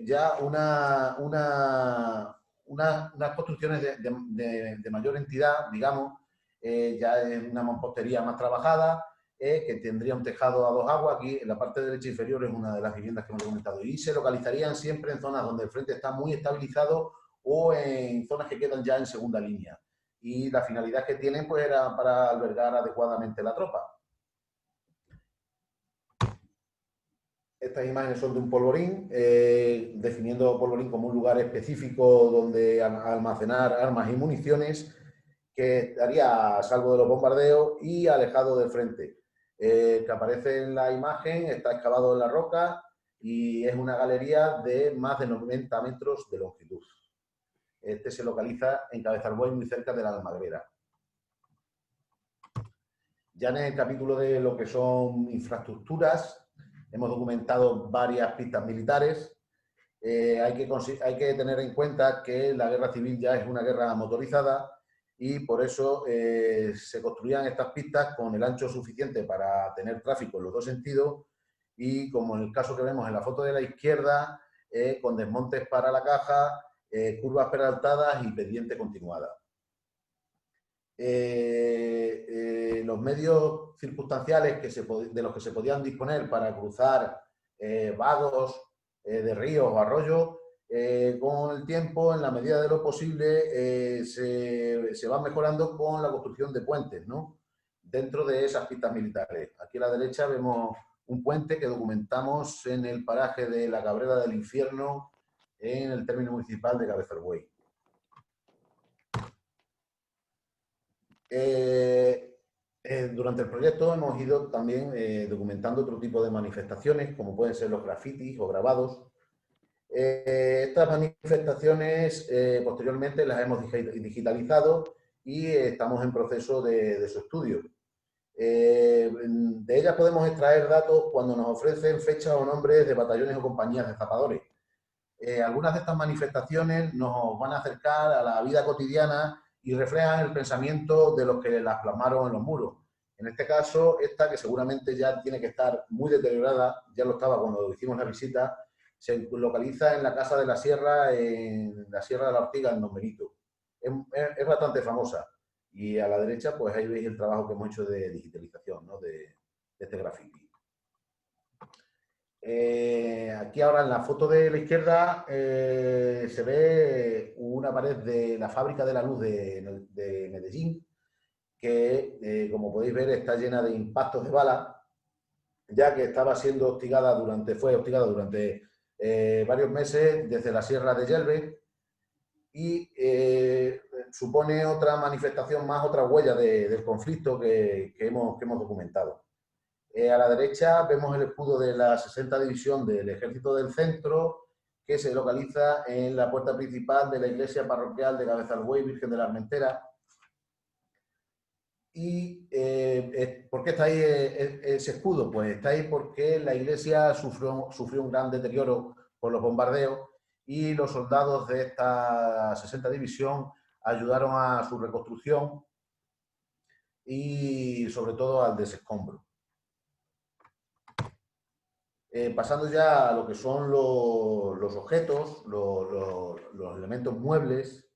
ya unas construcciones de mayor entidad, digamos, ya es una mampostería más trabajada, que tendría un tejado a dos aguas. Aquí en la parte derecha inferior es una de las viviendas que hemos comentado, y se localizarían siempre en zonas donde el frente está muy estabilizado o en zonas que quedan ya en segunda línea. Y la finalidad que tienen pues era para albergar adecuadamente la tropa. Estas imágenes son de un polvorín, definiendo polvorín como un lugar específico donde almacenar armas y municiones, que estaría a salvo de los bombardeos y alejado del frente. Que aparece en la imagen, está excavado en la roca y es una galería de más de 90 metros de longitud. Este se localiza en Cabezalbuey, muy cerca de la Almagrera. Ya en el capítulo de lo que son infraestructuras, hemos documentado varias pistas militares. Hay que tener en cuenta que la guerra civil ya es una guerra motorizada y por eso se construían estas pistas con el ancho suficiente para tener tráfico en los dos sentidos y, como en el caso que vemos en la foto de la izquierda, con desmontes para la caja, curvas peraltadas y pendiente continuada. Los medios circunstanciales de los que se podían disponer para cruzar vados de ríos o arroyos, con el tiempo, en la medida de lo posible, se van mejorando con la construcción de puentes, ¿no?, dentro de esas pistas militares. Aquí a la derecha vemos un puente que documentamos en el paraje de la Cabrera del Infierno, en el término municipal de Cabezalbuey. Durante el proyecto hemos ido también documentando otro tipo de manifestaciones, como pueden ser los grafitis o grabados. Estas manifestaciones posteriormente las hemos digitalizado y estamos en proceso de su estudio. De ellas podemos extraer datos cuando nos ofrecen fechas o nombres de batallones o compañías de zapadores. Algunas de estas manifestaciones nos van a acercar a la vida cotidiana y reflejan el pensamiento de los que las plasmaron en los muros. En este caso, esta, que seguramente ya tiene que estar muy deteriorada, ya lo estaba cuando hicimos la visita, se localiza en la Casa de la Sierra, en la Sierra de la Ortiga, en Don Benito. Es bastante famosa. Y a la derecha, pues ahí veis el trabajo que hemos hecho de digitalización, ¿no?, de este graffiti. Aquí ahora en la foto de la izquierda se ve una pared de la Fábrica de la Luz de Medellín, que como podéis ver está llena de impactos de bala, ya que estaba siendo fue hostigada durante varios meses desde la Sierra de Yelve, y supone otra manifestación más, otra huella del conflicto que hemos documentado. A la derecha vemos el escudo de la 60 División del Ejército del Centro, que se localiza en la puerta principal de la iglesia parroquial de Cabezalbuey, Virgen de la Armentera. ¿Y por qué está ahí ese escudo? Pues está ahí porque la iglesia sufrió un gran deterioro por los bombardeos y los soldados de esta 60 División ayudaron a su reconstrucción y sobre todo al desescombro. Pasando ya a lo que son los objetos, los elementos muebles,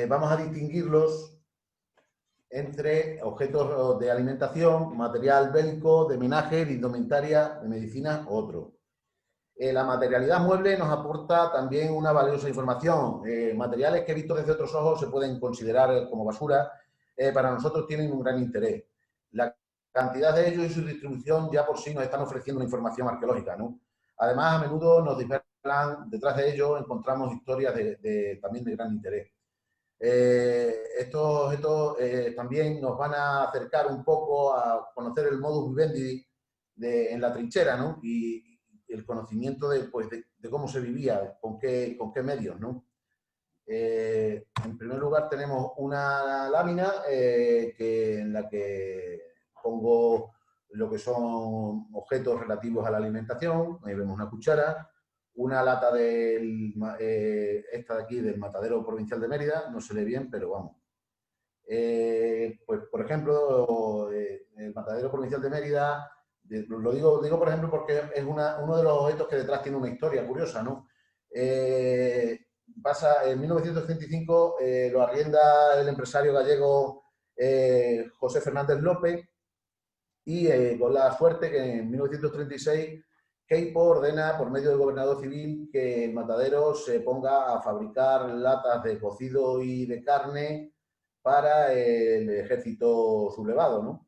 vamos a distinguirlos entre objetos de alimentación, material bélico, de menaje, de indumentaria, de medicina u otro. La materialidad mueble nos aporta también una valiosa información. Materiales que vistos desde otros ojos se pueden considerar como basura, para nosotros tienen un gran interés. La cantidad de ellos y su distribución ya por sí nos están ofreciendo una información arqueológica, ¿no? Además, a menudo nos desvelan, detrás de ellos encontramos historias también de gran interés. Estos objetos también nos van a acercar un poco a conocer el modus vivendi en la trinchera, ¿no?, y el conocimiento de cómo se vivía, con qué medios, ¿no? En primer lugar, lugar tenemos una lámina en la que pongo lo que son objetos relativos a la alimentación. Ahí vemos una cuchara, una lata esta de aquí del Matadero Provincial de Mérida, no se lee bien, pero vamos. Pues, por ejemplo, el Matadero Provincial de Mérida, lo digo por ejemplo porque es uno de los objetos que detrás tiene una historia curiosa, ¿no? Pasa en 1935, lo arrienda el empresario gallego José Fernández López, y con la suerte que en 1936 Queipo ordena por medio del gobernador civil que el matadero se ponga a fabricar latas de cocido y de carne para el ejército sublevado, ¿no?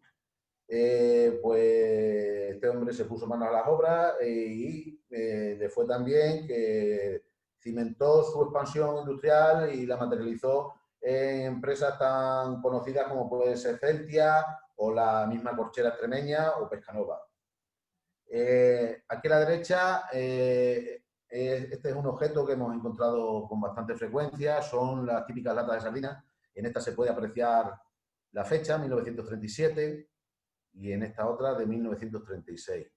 Pues este hombre se puso manos a las obras y le fue tan bien que cimentó su expansión industrial y la materializó en empresas tan conocidas como puede ser Celtia o la misma Corchera Extremeña o Pescanova. Aquí a la derecha, este es un objeto que hemos encontrado con bastante frecuencia, son las típicas latas de sardinas. En esta se puede apreciar la fecha, 1937, y en esta otra de 1936.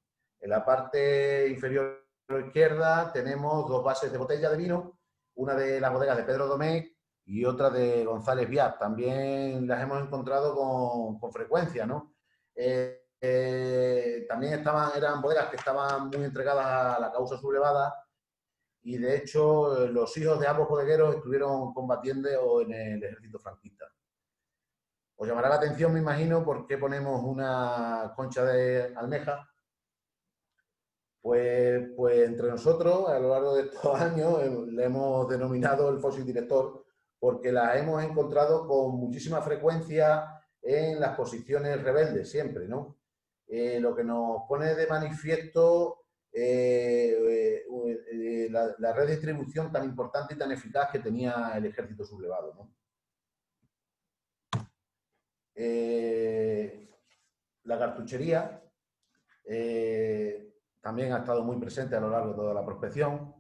En la parte inferior izquierda tenemos dos bases de botella de vino, una de las bodegas de Pedro Domecq y otra de González Viat. También las hemos encontrado con frecuencia, ¿no? También eran bodegas que estaban muy entregadas a la causa sublevada y, de hecho, los hijos de ambos bodegueros estuvieron combatiendo en el ejército franquista. Os llamará la atención, me imagino, por qué ponemos una concha de almeja. Pues entre nosotros, a lo largo de estos años, le hemos denominado el fósil director, porque la hemos encontrado con muchísima frecuencia en las posiciones rebeldes, siempre, ¿no? Lo que nos pone de manifiesto la red de distribución tan importante y tan eficaz que tenía el ejército sublevado, ¿no? La cartuchería también ha estado muy presente a lo largo de toda la prospección.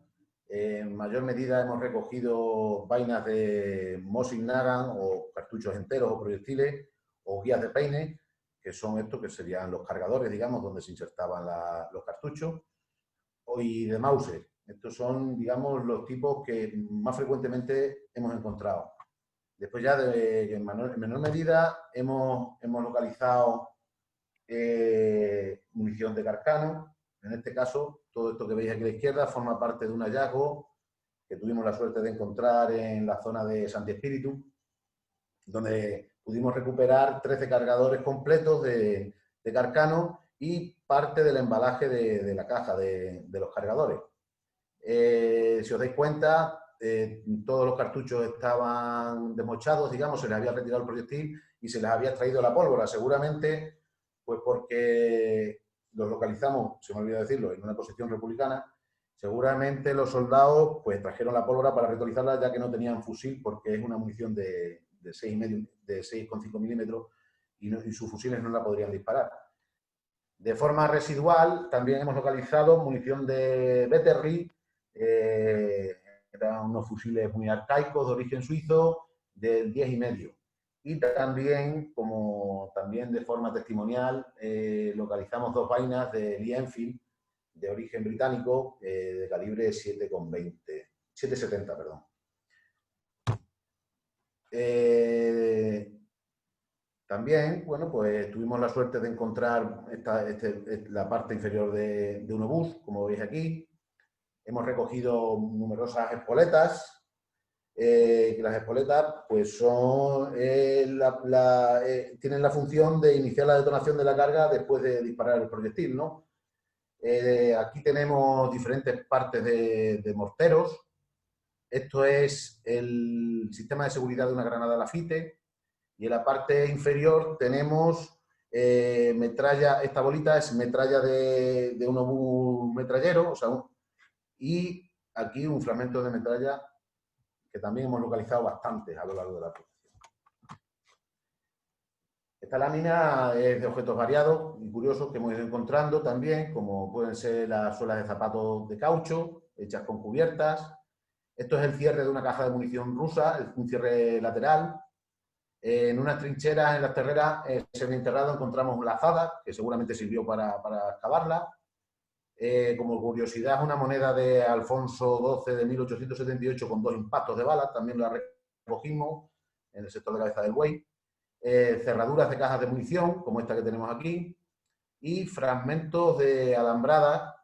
En mayor medida hemos recogido vainas de Mosin Nagant o cartuchos enteros o proyectiles o guías de peine, que son estos que serían los cargadores, digamos, donde se insertaban los cartuchos, y de Mauser. Estos son, digamos, los tipos que más frecuentemente hemos encontrado. Después ya en menor medida hemos localizado munición de Carcano. En este caso, todo esto que veis aquí a la izquierda forma parte de un hallazgo que tuvimos la suerte de encontrar en la zona de Santi Espíritu, donde pudimos recuperar 13 cargadores completos de Carcano y parte del embalaje de la caja de los cargadores. Si os dais cuenta, todos los cartuchos estaban desmochados, digamos, se les había retirado el proyectil y se les había extraído la pólvora, seguramente pues porque los localizamos, se me olvidó decirlo, en una posición republicana. Seguramente los soldados pues trajeron la pólvora para reutilizarla, ya que no tenían fusil, porque es una munición de 6,5 milímetros y sus fusiles no la podrían disparar. De forma residual también hemos localizado munición de Betterly, eran unos fusiles muy arcaicos de origen suizo del 10,5. Y también, de forma testimonial, localizamos dos vainas de Lee Enfield de origen británico de calibre 7,70, perdón. También, bueno, pues tuvimos la suerte de encontrar la parte inferior de un obús, como veis aquí. Hemos recogido numerosas espoletas, que las espoletas pues tienen la función de iniciar la detonación de la carga después de disparar el proyectil, ¿no? Aquí tenemos diferentes partes de morteros. Esto es el sistema de seguridad de una granada Lafite. Y en la parte inferior tenemos metralla. Esta bolita es metralla de un obús metrallero, o sea, y aquí un fragmento de metralla que también hemos localizado bastante a lo largo de la producción. Esta lámina es de objetos variados y curiosos que hemos ido encontrando también, como pueden ser las suelas de zapatos de caucho, hechas con cubiertas, Esto es el cierre de una caja de munición rusa, un cierre lateral. En unas trincheras en las terreras semienterrado encontramos una azada, que seguramente sirvió para excavarla. Como curiosidad, es una moneda de Alfonso XII de 1878 con 2 impactos de bala, también la recogimos en el sector de Cabeza del Buey. Cerraduras de cajas de munición, como esta que tenemos aquí, y fragmentos de alambradas,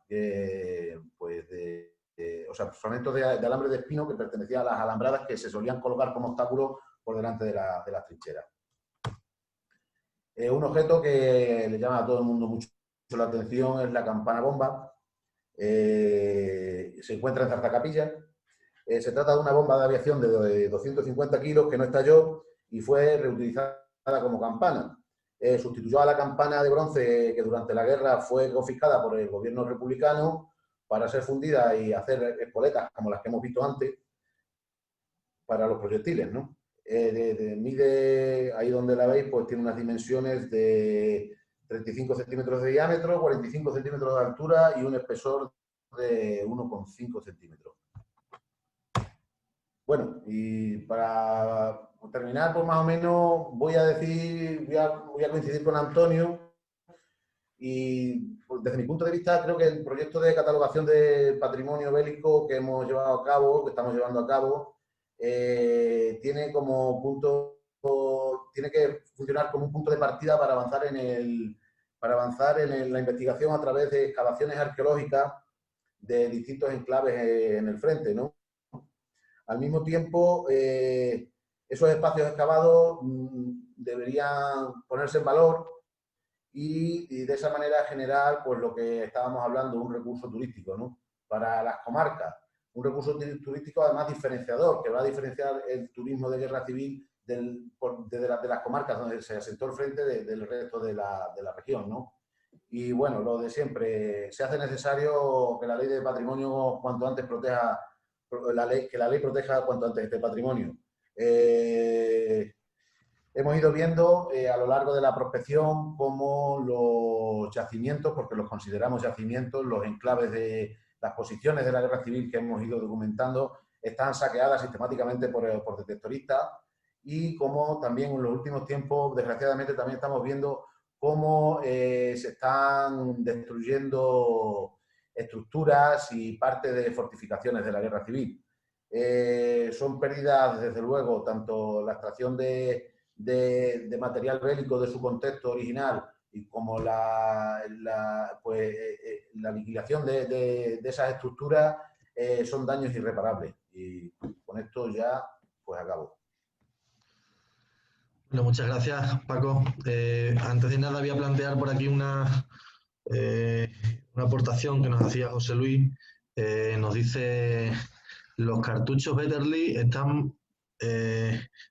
o sea, fragmentos de alambre de espino que pertenecían a las alambradas que se solían colocar como obstáculo por delante de las trincheras. Un objeto que le llama a todo el mundo mucho la atención es la campana bomba. Se encuentra en Zarzacapilla. Se trata de una bomba de aviación de 250 kilos que no estalló y fue reutilizada como campana. Sustituyó a la campana de bronce que durante la guerra fue confiscada por el gobierno republicano para ser fundida y hacer espoletas como las que hemos visto antes para los proyectiles, ¿no? Mide, ahí donde la veis, pues tiene unas dimensiones de 35 centímetros de diámetro, 45 centímetros de altura y un espesor de 1,5 centímetros. Bueno, y para terminar, pues más o menos voy a coincidir con Antonio y pues, desde mi punto de vista creo que el proyecto de catalogación del patrimonio bélico que hemos llevado a cabo, que estamos llevando a cabo, tiene como punto, tiene que funcionar como un punto de partida para avanzar en la investigación a través de excavaciones arqueológicas de distintos enclaves en el frente, ¿no? Al mismo tiempo, esos espacios excavados deberían ponerse en valor y de esa manera generar pues, lo que estábamos hablando, un recurso turístico, ¿no? Para las comarcas. Un recurso turístico además diferenciador, que va a diferenciar el turismo de guerra civil de las comarcas donde se asentó el frente del resto de la región, ¿no? Y bueno, lo de siempre, se hace necesario que la ley de patrimonio cuanto antes proteja, que la ley proteja cuanto antes este patrimonio. Hemos ido viendo a lo largo de la prospección cómo los yacimientos, porque los consideramos yacimientos, los enclaves de las posiciones de la guerra civil que hemos ido documentando, están saqueadas sistemáticamente por detectoristas y cómo también en los últimos tiempos, desgraciadamente, también estamos viendo cómo se están destruyendo estructuras y parte de fortificaciones de la guerra civil. Son pérdidas, desde luego, tanto la extracción de material bélico de su contexto original y como la liquidación de esas estructuras son daños irreparables. Y con esto ya pues acabo. Bueno, muchas gracias, Paco. Antes de nada voy a plantear por aquí una aportación que nos hacía José Luis. Nos dice: los cartuchos Betterly están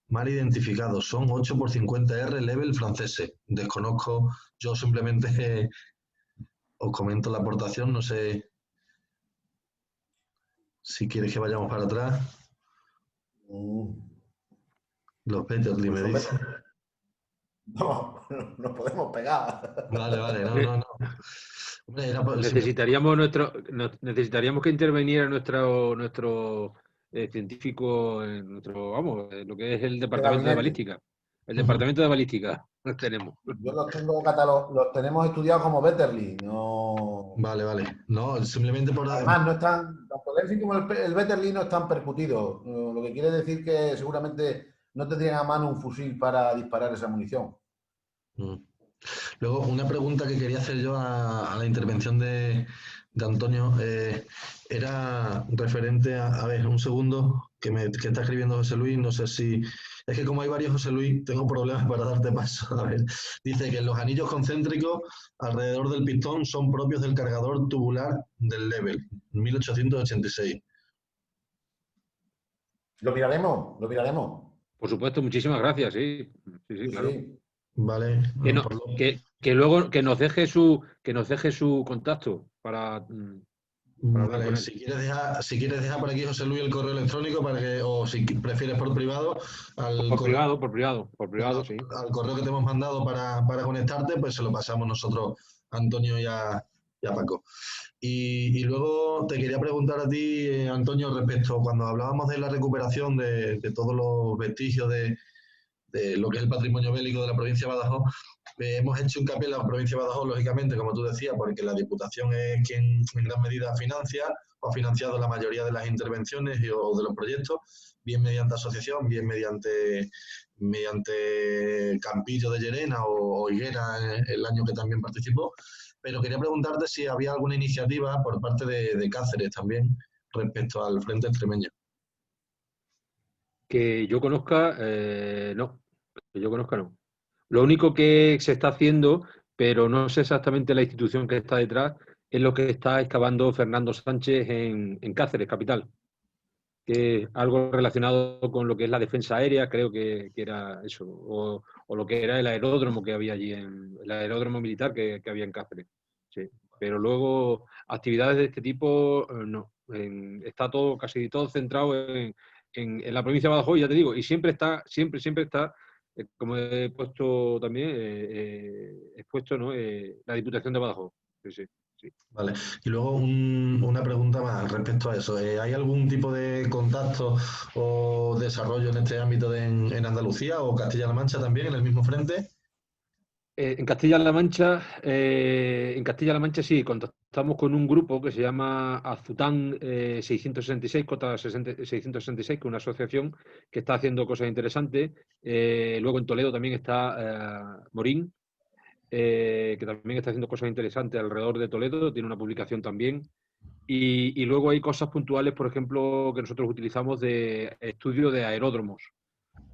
mal identificados, son 8x50R level franceses. Desconozco, yo simplemente os comento la aportación, no sé si quieres que vayamos para atrás. Los Betterly me dicen. No, nos podemos pegar. Vale, no. Hombre, necesitaríamos que interviniera nuestro científico, lo que es el departamento de balística. El departamento de balística los tenemos. Yo los tengo los tenemos estudiados como Betterly, no. Vale. No, simplemente por. Además, no están, tanto el ENFI como el Betterly no están percutidos. Lo que quiere decir que seguramente no tendrían a mano un fusil para disparar esa munición. Luego, una pregunta que quería hacer yo a la intervención de Antonio era referente a ver, un segundo, que está escribiendo José Luis, no sé si... Es que como hay varios José Luis, tengo problemas para darte paso. A ver, dice que los anillos concéntricos alrededor del pistón son propios del cargador tubular del Level, 1886. Lo miraremos. Por supuesto, muchísimas gracias, sí, claro. Sí. Vale. Que luego que nos deje su contacto para vale, si quieres dejar por aquí, José Luis, el correo electrónico para que, o si prefieres por privado, por privado, sí. Al correo que te hemos mandado para conectarte, pues se lo pasamos nosotros a Antonio y a y a Paco. Y luego te quería preguntar a ti, Antonio, respecto, cuando hablábamos de la recuperación de todos los vestigios de lo que es el patrimonio bélico de la provincia de Badajoz, hemos hecho hincapié en la provincia de Badajoz, lógicamente, como tú decías, porque la Diputación es quien en gran medida financia o ha financiado la mayoría de las intervenciones o de los proyectos, bien mediante asociación, bien mediante Campillo de Llerena o Higuera el año que también participó. Pero quería preguntarte si había alguna iniciativa por parte de Cáceres también respecto al Frente Extremeño. Que yo conozca, no. Que yo conozca, no. Lo único que se está haciendo, pero no sé exactamente la institución que está detrás, es lo que está excavando Fernando Sánchez en Cáceres, capital. Que es algo relacionado con lo que es la defensa aérea, creo que era eso, o lo que era el aeródromo que había allí, el aeródromo militar que había en Cáceres. Sí. Pero luego, actividades de este tipo, no. Está todo, casi todo centrado en la provincia de Badajoz, ya te digo, y siempre está, siempre está, como he puesto también, expuesto, ¿no? La Diputación de Badajoz. Sí, sí. Sí. Vale. Y luego una pregunta más respecto a eso. ¿Hay algún tipo de contacto o desarrollo en este ámbito en Andalucía o Castilla-La Mancha también, en el mismo frente? En Castilla-La Mancha sí, contactamos con un grupo que se llama Azután 666, Cota 666, que es una asociación que está haciendo cosas interesantes. Luego en Toledo también está Morín, que también está haciendo cosas interesantes alrededor de Toledo, tiene una publicación también. Y luego hay cosas puntuales, por ejemplo, que nosotros utilizamos de estudio de aeródromos.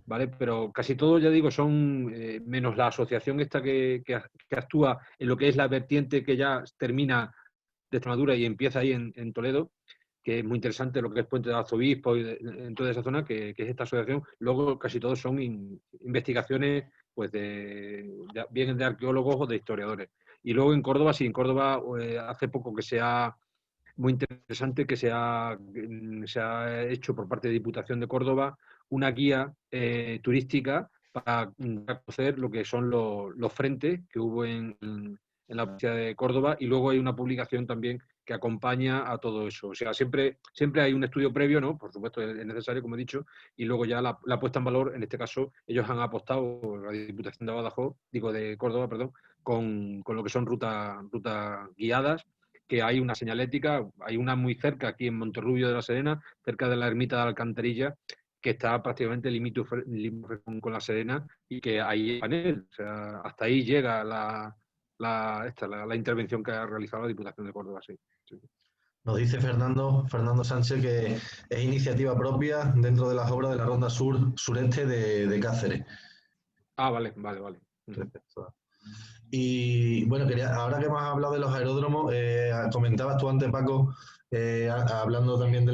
¿Vale? Pero casi todo, ya digo, son, menos la asociación esta que actúa en lo que es la vertiente que ya termina de Extremadura y empieza ahí en Toledo, que es muy interesante lo que es Puente de Arzobispo y en toda esa zona, que es esta asociación. Luego casi todos son investigaciones, pues vienen de arqueólogos o de historiadores. Y luego en Córdoba, sí, en Córdoba hace poco que muy interesante que se ha hecho por parte de Diputación de Córdoba una guía turística para conocer lo que son los frentes que hubo en la provincia de Córdoba, y luego hay una publicación también que acompaña a todo eso. O sea, siempre hay un estudio previo, ¿no? Por supuesto, es necesario, como he dicho, y luego ya la puesta en valor. En este caso, ellos han apostado, la Diputación de Badajoz, digo de Córdoba, perdón, con lo que son rutas guiadas, que hay una señalética, hay una muy cerca aquí en Monterrubio de la Serena, cerca de la ermita de Alcantarilla, que está prácticamente limítrofe con la Serena, y que ahí hay panel. O sea, hasta ahí llega la intervención que ha realizado la Diputación de Córdoba. Sí, sí. Nos dice Fernando Sánchez que es iniciativa propia dentro de las obras de la Ronda Sureste de Cáceres. Ah, vale. Y bueno, ahora que hemos hablado de los aeródromos, comentabas tú antes, Paco, hablando también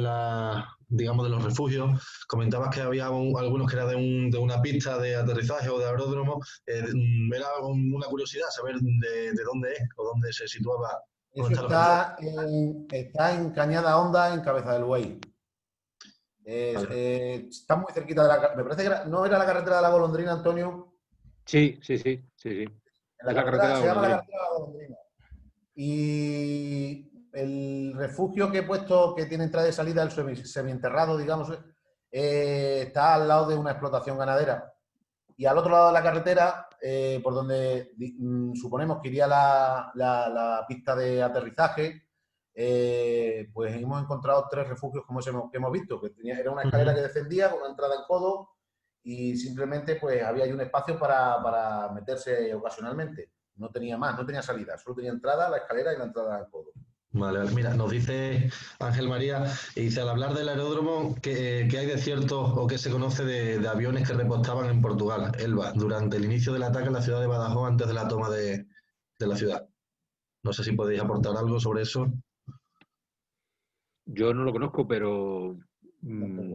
digamos, de los refugios, comentabas que había algunos que eran de una pista de aterrizaje o de aeródromo. Era una curiosidad saber de dónde es o dónde se situaba. Eso está en Cañada Honda, en Cabeza del Buey. Está muy cerquita de la... Me parece que no era la carretera de la Golondrina, Antonio. Sí. La carretera, se llama la carretera de la Golondrina. Y el refugio que he puesto, que tiene entrada y salida, el semienterrado, digamos, está al lado de una explotación ganadera. Y al otro lado de la carretera, por donde suponemos que iría la pista de aterrizaje, pues hemos encontrado 3 refugios como que hemos visto, que era una escalera que descendía con una entrada en codo, y simplemente pues había ahí un espacio para meterse ocasionalmente. No tenía más, no tenía salida, solo tenía entrada, la escalera y la entrada al codo. Vale, mira, nos dice Ángel María, y dice, al hablar del aeródromo, ¿qué hay de cierto o qué se conoce de aviones que repostaban en Portugal, Elba, durante el inicio del ataque a la ciudad de Badajoz antes de la toma de la ciudad? No sé si podéis aportar algo sobre eso. Yo no lo conozco, pero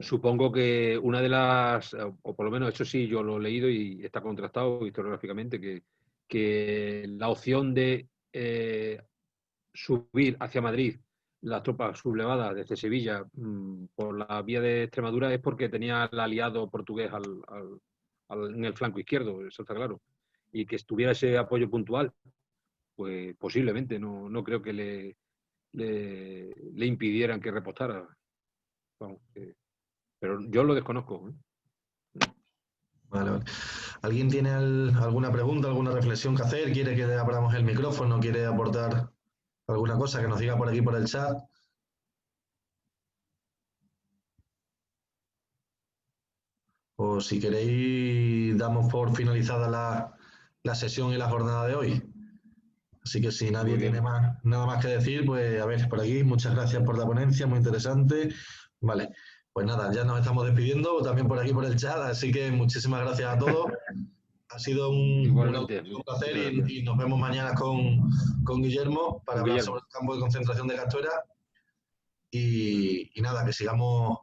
supongo que una de las, o por lo menos eso sí, yo lo he leído y está contrastado historiográficamente, que la opción de subir hacia Madrid las tropas sublevadas desde Sevilla por la vía de Extremadura es porque tenía el aliado portugués en el flanco izquierdo, eso está claro, y que estuviera ese apoyo puntual. pues posiblemente, no creo que le impidieran que repostara. Vamos, pero yo lo desconozco, ¿eh? Vale. ¿Alguien tiene alguna pregunta, alguna reflexión que hacer? ¿Quiere que le abramos el micrófono? ¿Quiere aportar alguna cosa que nos diga por aquí por el chat? O si queréis, damos por finalizada la sesión y la jornada de hoy. Así que si nadie tiene nada más que decir, pues a ver, por aquí, muchas gracias por la ponencia, muy interesante. Vale, pues nada, ya nos estamos despidiendo, también por aquí por el chat, así que muchísimas gracias a todos. Ha sido un placer y nos vemos mañana con Guillermo para hablar sobre el campo de concentración de Castuera. Y nada, que sigamos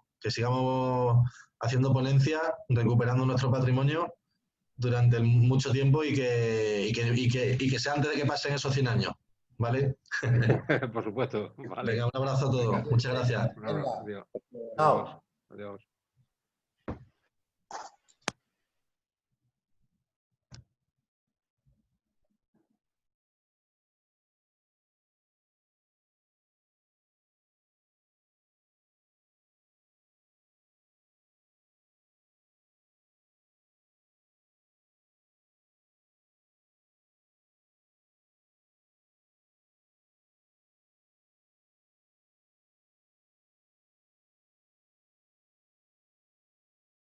haciendo ponencias, recuperando nuestro patrimonio durante mucho tiempo y que sea antes de que pasen esos 100 años, ¿vale? Por supuesto. Vale. Venga, un abrazo a todos. Muchas gracias. Adiós. Chao. Adiós.